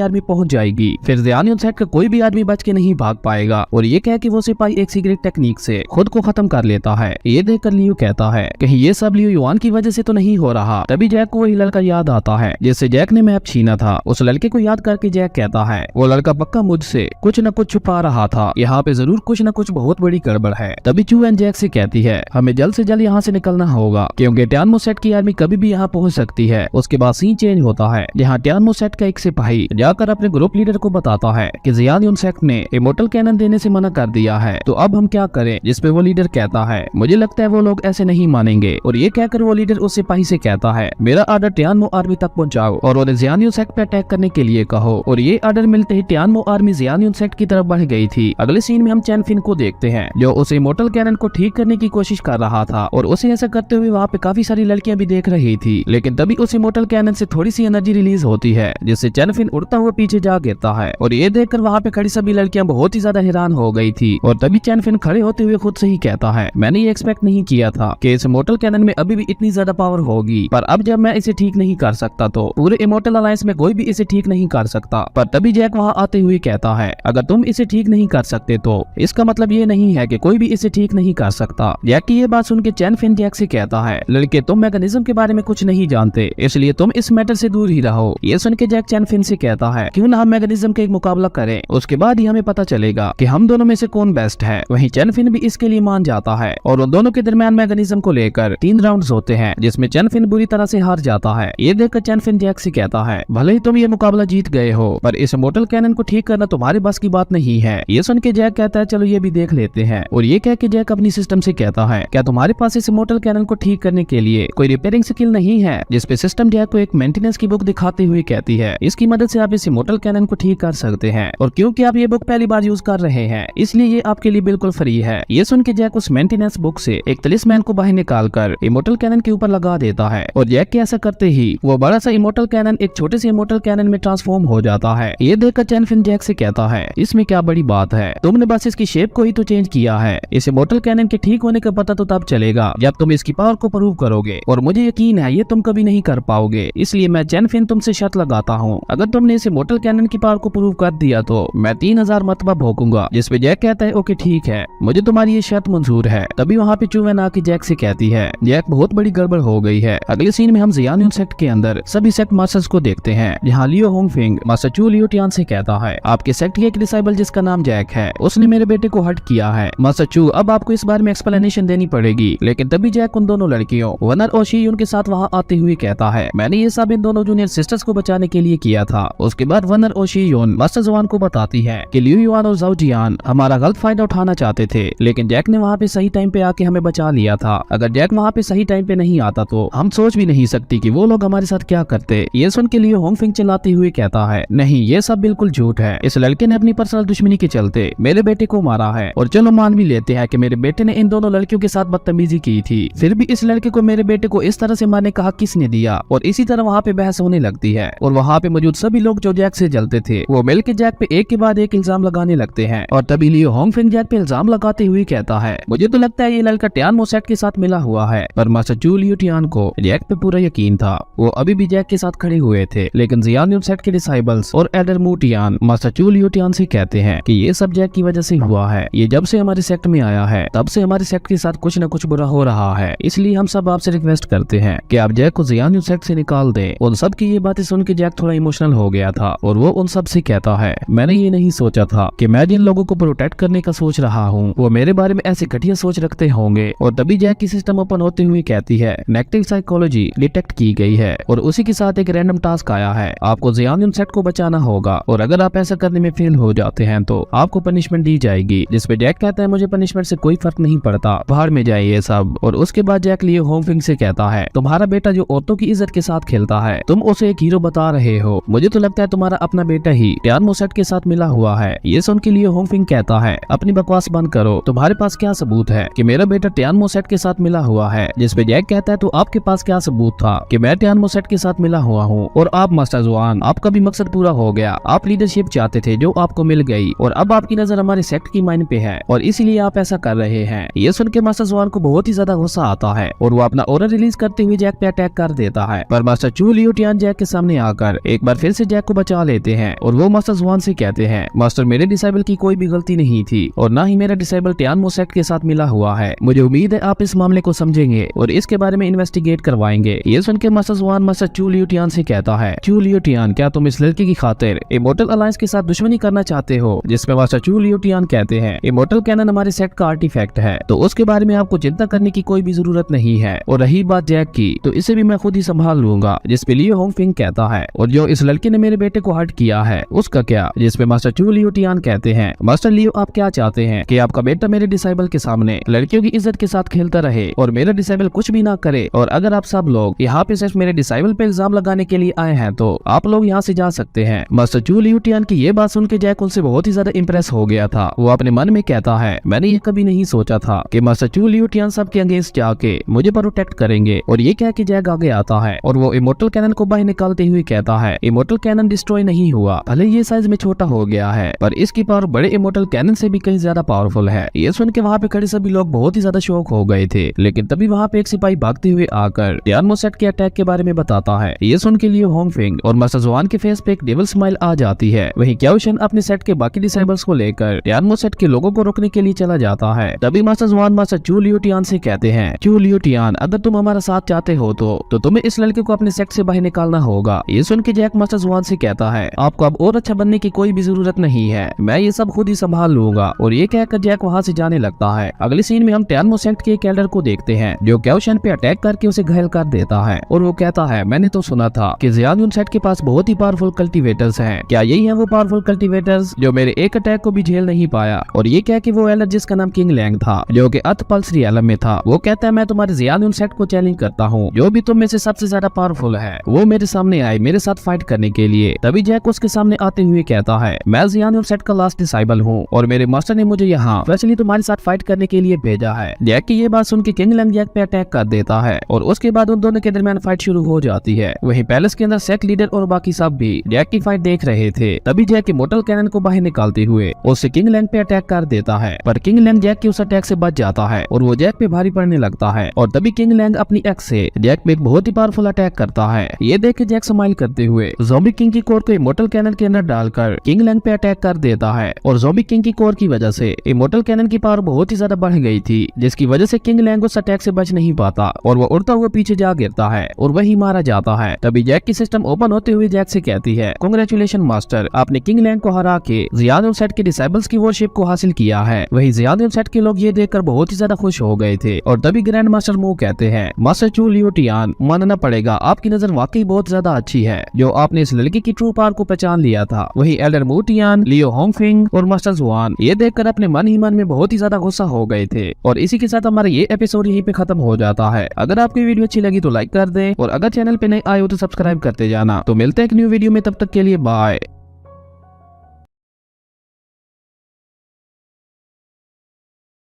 आर्मी पहुंच जाएगी, फिर जियानयुन सेट का कोई भी आदमी बच के नहीं भाग पाएगा। और ये कह के वो सिपाही एक सीक्रेट टेक्निक से खुद को खत्म कर लेता है। ये देखकर लियो कहता है, कहीं ये सब लियो युआन की वजह से तो नहीं हो रहा। तभी जैक को वही लड़का याद आता है जिससे जैक ने मैप छीना था। उस लड़के को याद करके जैक कहता है, वो लड़का पक्का मुझसे कुछ न कुछ छुपा रहा था, यहाँ पे जरूर कुछ न कुछ बहुत बड़ी गड़बड़ है। तभी चूवेन जैक से कहती है, हमें जल्द से जल्द यहाँ से निकलना होगा क्योंकि टियानमो सेट की आर्मी कभी भी यहाँ पहुंच सकती है। उसके बाद सीन चेंज होता है जहाँ टियानमो सेट का एक सिपाही जाकर अपने ग्रुप लीडर को बताता है कि जियानयुन सेट ने इमोर्टल कैनन देने से मना कर दिया है, तो अब हम क्या करें? जिसपे वो लीडर कहता है, मुझे लगता है वो लोग ऐसे नहीं मानेंगे। और ये कहकर वो लीडर उस सिपाही से कहता है, मेरा ऑर्डर टियानमो आर्मी तक पहुंचाओ और उन्हें जियानयुन सेट पे अटैक करने के लिए कहो। और ये ऑर्डर मिलते ही टियानमो आर्मी जियानयुन सेट की तरफ बढ़ गई थी। अगले सीन में हम चैन फिन को देखते हैं जो उस इमोर्टल कैनन को ठीक करने की कोशिश कर रहा था और उसे ऐसा करते हुए वहाँ पे काफी सारी लड़कियां भी देख रही थी। लेकिन तभी उस इमोर्टल कैनन से थोड़ी सी एनर्जी रिलीज होती है जिससे चैन फिन उड़ता हुआ पीछे जा गिरता है। और ये देखकर वहाँ पे खड़ी सभी लड़कियां बहुत ही ज्यादा हैरान हो गई थी। और तभी चैन फिन खड़े होते हुए खुद से ही कहता है, मैंने ये एक्सपेक्ट नहीं किया था कि इस इमोर्टल कैनन में अभी भी इतनी ज्यादा पावर होगी, पर अब जब मैं इसे ठीक नहीं कर सकता तो पूरे इमोर्टल अलायंस में कोई भी इसे ठीक नहीं कर सकता। पर तभी जैक वहाँ आते हुए कहता है, अगर तुम इसे ठीक नहीं कर सकते तो इसका मतलब ये नहीं है कि कोई भी इसे ठीक नहीं कर सकता। जैक की ये बात सुन के चैन फिन जैक से कहता है, लड़के तुम मैकेनिज्म के बारे में कुछ नहीं जानते, इसलिए तुम इस मैटर से दूर ही रहो। ये सुन के जैक चैन फिन से कहता है, क्यों ना हम मैकेनिज्म का एक मुकाबला करें, उसके बाद ही हमें पता चलेगा कि हम दोनों में से कौन बेस्ट है। वहीं चैन फिन भी इसके लिए मान जाता है और उन दोनों के दरमियान मैकेनिज्म को लेकर 3 राउंड्स होते हैं जिसमें चैन फिन बुरी तरह से हार जाता है। ये देखकर चैन फिन जैक से कहता है, भले ही तुम ये मुकाबला जीत गए हो पर इस इमोर्टल कैनन को ठीक करना तुम्हारे बस की बात नहीं है। ये सुन के जैक कहता है, चलो ये भी देख लेते हैं। और ये कह के जैक अपनी सिस्टम से कहता है, क्या तुम्हारे पास इस इमोर्टल कैनन को ठीक करने के लिए कोई रिपेयरिंग स्किल नहीं है? जिसपे सिस्टम जैक को एक मेंटेनेंस मेंटेनेंस की बुक दिखाते हुए कहती है इसकी मदद से आप इस इमोर्टल कैनन को ठीक कर सकते हैं, और क्योंकि आप ये बुक पहली बार यूज कर रहे हैं इसलिए ये आपके लिए बिल्कुल फ्री है। ये सुन के जैक उस मेंटेनेंस बुक से एक तलिस्मैन को बाहर निकाल कर इमोर्टल कैनन के ऊपर लगा देता है, और जैक के ऐसा करते ही वो बड़ा सा इमोर्टल कैनन एक छोटे से इमोर्टल कैनन में ट्रांसफॉर्म हो जाता है। ये देखकर चैन फिन जैक से कहता है इसमें क्या बड़ी बात है, तुमने बस इसकी शेप को ही तो चेंज किया है। इस इमोर्टल कैनन के ठीक होने का पता तो तब चलेगा जब तुम इसकी पावर को प्रूव करोगे, और मुझे यकीन है ये तुम कभी नहीं कर पाओगे। इसलिए मैं चैन फिन तुमसे शर्त लगाता हूँ, अगर तुमने इस इमोर्टल कैनन की पावर को प्रूव कर दिया तो मैं 3000 मरतबा भोंकूंगा। जिसपे जैक कहता है ओके ठीक है, मुझे तुम्हारी ये शर्त मंजूर है। तभी वहाँ पे चूवेन आके जैक से कहती है जैक बहुत बड़ी गड़बड़ हो गई है। अगले सीन में हम जियान सेक्ट के अंदर सभी सेक्ट मास्टर्स को देखते हैं, जहाँ लियो होंगफिंग मास्टर चू लियो टियान से कहता है आपके सेक्ट के एक डिसाइबल जिसका नाम जैक है उसने मेरे बेटे को हर्ट किया है। मास्टर चू अब आपको इस बारे में एक्सप्लेनेशन देनी पड़ेगी। लेकिन तभी जैक उन दोनों लड़कियों वनर और शी उनके साथ वहाँ आते हुए कहता है मैंने ये सब इन दोनों जूनियर सिस्टर्स को बचाने के लिए किया था। उसके बाद वनर और शी यून मास्टर जुआन को बताती है कि लियो युआन और जाओ जियान हमारा गलत फायदा उठाना चाहते थे, लेकिन जैक ने वहाँ पे सही टाइम पे आके हमें बचा लिया था। अगर जैक वहाँ पे सही टाइम पे नहीं आता तो हम सोच भी नहीं सकती कि वो लोग हमारे साथ क्या करते। ये सुन के लियो होंगफिंग चिल्लाते हुए कहता है नहीं ये सब बिल्कुल झूठ है, इस लड़के ने अपनी पर्सनल दुश्मनी के चलते मेरे बेटे को मारा है। और चलो मान भी लेते हैं कि मेरे बेटे ने इन दोनों लड़कियों के साथ बदतमीजी की थी, फिर भी इस लड़के को मेरे बेटे को इस तरह से मारने का हक किसने दिया। और इसी तरह वहाँ पे बहस होने लगती है, और वहाँ पे मौजूद सभी लोग जो जैक से जलते थे वो मिलकर जैक पे एक के बाद एक इल्जाम लगाने लगते हैं। और तभी लियो होंगफिंग जैक पे इल्जाम लगाते हुए कहता है मुझे तो लगता है ये लड़का टियान मोसेट के साथ मिला हुआ है। पर मास्टर चू लियो टियान को जैक पे पूरा यकीन था, वो अभी भी जैक के साथ खड़े हुए थे। लेकिन जियान यूनसेट के डिसाइबल्स और एडर मू टियान मास्टर चू लियो टियान से कहते हैं कि ये सब जैक की वजह से हुआ है, ये जब से हमारे सेक्ट में आया है तब से हमारे सेक्ट के साथ कुछ न कुछ बुरा हो रहा है, इसलिए हम सब आपसे रिक्वेस्ट करते हैं कि आप जैक को जियान यूनसेट से निकाल दें। उन सब की ये बातें सुन के जैक थोड़ा इमोशनल हो गया था, और वो उन सब से कहता है मैंने ये नहीं सोचा था कि मैं जिन लोगों को प्रोटेक्ट करने का सोच रहा हूँ वो मेरे बारे में ऐसे घटिया सोच रखते होंगे। और तभी जैक की सिस्टम ओपन होते हुए कहती है नेगेटिव साइकोलॉजी डिटेक्ट की गई है, और उसी के साथ एक रैंडम टास्क आया है, आपको जियान यूनसेट को बचाना होगा, और अगर आप ऐसा करने में फेल हो जाते हैं तो आपको पनिशमेंट दी जाएगी। जिसपे जैक कहता है मुझे पनिशमेंट से कोई फर्क नहीं पड़ता, बाहर में जाए ये सब। और उसके बाद जैक लियो होंगफिंग से कहता है तुम्हारा बेटा जो औरतों की इज्जत के साथ खेलता है तुम उसे एक हीरो बता रहे हो, मुझे तो लगता है तुम्हारा अपना बेटा ही टियान मोसेट के साथ मिला हुआ है। ये सुन के लियो होंगफिंग कहता है अपनी बकवास बंद करो, तुम्हारे पास क्या सबूत है कि मेरा बेटा टियान मोसेट के साथ मिला हुआ है। जिसपे जैक कहता है तो आपके पास क्या सबूत था कि मैं टियान मोसेट के साथ मिला हुआ हूँ। और आप मास्टर जुआन आपका भी मकसद पूरा हो गया, आप लीडरशिप चाहते थे जो आपको मिल गई, और अब आपकी नजर हमारे सेक्ट की माइन पे है और इसीलिए आप ऐसा कर रहे हैं। ये सुन के मास्टर जुआन को बहुत ही ज्यादा गुस्सा आता है और वो अपना ऑर्डर रिलीज करते हुए जैक पे अटैक कर देता है। पर मास्टर चू लियो टियान जैक के सामने आकर एक बार फिर से जैक को बचा लेते हैं, और वो मास्टर जुआन से कहते हैं मास्टर मेरे डिसाइबल की कोई भी गलती नहीं थी, और ना ही मेरा डिसाइबल टियान मोसेट के साथ मिला हुआ है। मुझे उम्मीद है आप इस मामले को समझेंगे और इसके बारे में इन्वेस्टिगेट करवाएंगे। ये सुन के मास्टर जुआन मास्टर चू लियो टियान से कहता है चू लियो टियान क्या तुम इस लड़के की खातिर इमोर्टल अलायंस के साथ दुश्मनी करना चाहते हो। जिसमें मास्टर चू लियो टियान कहते हैं इमोर्टल कैनन हमारे सेक्ट का आर्टिफैक्ट है, तो उसके बारे में आपको चिंता करने की कोई भी जरूरत नहीं है, और रही बात जैक की तो इसे भी मैं खुद ही संभाल लूंगा। जिसपे लियो होंगफिंग कहता है और जो इस लड़के ने मेरे बेटे को हर्ट किया है उसका क्या। जिसपे मास्टर चू लियो टियान कहते हैं मास्टर लियो आप क्या चाहते हैं कि आपका बेटा मेरे डिसाइबल के सामने लड़कियों की इज्जत के साथ खेलता रहे और मेरा डिसाइबल कुछ भी ना करे। और अगर आप सब लोग यहाँ पे सिर्फ मेरे डिसाइबल पे इल्जाम लगाने के लिए आए हैं तो आप लोग यहाँ से जा सकते हैं। मास्टर चू लियो टियान की ये बात सुन के जैक उनसे बहुत ही ज्यादा इंप्रेस हो गया था। वो अपने मन में कहता है मैंने ये कभी नहीं सोचा था कि मास्टर चू लियो टियान सब के अगेंस्ट जाके मुझे प्रोटेक्ट करेंगे। और ये कह के जैक आगे आता है और वो इमोर्टल कैनन को बाहर निकालते हुए कहता है इमोर्टल कैनन डिस्ट्रॉय नहीं हुआ, भले ये साइज में छोटा हो गया है पर इसकी पावर बड़े इमोर्टल कैनन से भी कहीं ज्यादा पावरफुल है। ये सुन के वहाँ पे खड़े सभी लोग बहुत ही ज्यादा शॉक हो गए थे। लेकिन तभी वहाँ पे एक सिपाही भागते हुए आकर टियान मोसेट के अटैक के बारे में बताता है। ये सुन के लिए होंगफिंग और मास्टर जुआन के फेस पे एक डेविल स्माइल आ जाती है। वहीं क्याओशन अपने सेट के बाकी डिसाइबल्स को लेकर टियान मोसेट के लोगों को रोकने के लिए चला जाता है। तभी मास्टर जुआन मास्टर चू लियो टियान से कहते हैं चू लियो टियान अगर तुम हमारा साथ चाहते हो तो तुम्हें इस लड़के को अपने सेट से बाहर निकालना होगा। ये सुन के जैक मास्टर जुआन से कहता है आपको अब और अच्छा बनने की कोई भी जरूरत नहीं है, मैं ये सब खुद ही संभाल लूंगा। और ये कहकर जैक वहाँ से जाने लगता है। अगले सीन में हम टियान मोसेट के एक एल्डर को देखते हैं जो क्याओशन पे अटैक करके उसे घायल कर देता है। और वो कहता है मैंने तो सुना था कि जियान यूनसेट के पास बहुत ही पावरफुल कल्टीवेटर्स हैं, क्या यही है वो पावरफुल कल्टीवेटर्स जो मेरे एक अटैक को भी झेल नहीं पाया। और ये कह के वो एल्डर जिसका नाम किंग लैंग था जो कि अर्थ पल्स रियलम में था वो कहता है मैं तुम्हारे जियान यूनसेट को चैलेंज करता हूँ, जो भी तुम में से सबसे ज्यादा पावरफुल है है वो मेरे सामने आए मेरे साथ फाइट करने के लिए। तभी जैक उसके सामने आते हुए कहता है, मैं जियान सेट का लास्ट डिसाइबल हूँ और मेरे मास्टर ने मुझे यहाँ स्पेशली तुम्हारे साथ फाइट करने के लिए भेजा है। जैक की ये बात सुन के किंग लैंग जैक पे अटैक कर देता है और उसके बाद उन दोनों के दरमियान फाइट शुरू हो जाती है। वहीं पैलेस के अंदर सेक लीडर और बाकी सब भी जैक की फाइट देख रहे थे। तभी जैक मोटल कैनन को बाहर निकालते हुए उससे किंग लैंग पे अटैक कर देता है, पर किंग लैंग जैक के उस अटैक से बच जाता है और वो जैक पे भारी पड़ने लगता है। और तभी किंग लैंग अपनी एक्स से जैक पे एक बहुत ही पावरफुल अटैक करता है। ये देख के जैक स्माइल करते हुए ज़ॉम्बी किंग की कोर को इमोर्टल कैनन के अंदर डालकर किंग लैंग पे अटैक कर देता है। और ज़ॉम्बी किंग की कोर की वजह से इमोर्टल कैनन की पावर बहुत ही ज्यादा बढ़ गई थी, जिसकी वजह से किंग लैंग उस अटैक से बच नहीं पाता और वो उड़ता हुआ पीछे जा गिरता है और वही मारा जाता है। तभी जैक की सिस्टम ओपन होते हुए जैक से कहती है, कांग्रेचुलेशन मास्टर, आपने किंग लैंग को हरा के जियान सेट के डिसेबल्स की वॉरशिप को हासिल किया है। वही जियान सेट के लोग ये देखकर बहुत ही ज्यादा खुश हो गए थे। और तभी ग्रैंड मास्टर मू कहते हैं, मास्टर चू लियो टियान, मानना पड़ेगा आपकी नजर वाकई बहुत ज्यादा अच्छी है जो आपने इस लड़की की ट्रू पावर को पहचान लिया था। वही एल्डर मू टियान, लियो होंगफिंग और मास्टर जुआन ये देखकर अपने मन ही मन में बहुत ही ज्यादा गुस्सा हो गए थे। और इसी के साथ हमारा ये एपिसोड यहीं पे खत्म हो जाता है। अगर आपकी वीडियो अच्छी लगी तो लाइक कर दें और अगर चैनल पे नए आए हो तो सब्सक्राइब करते जाना। तो मिलते हैं एक न्यू वीडियो में, तब तक के लिए बाय।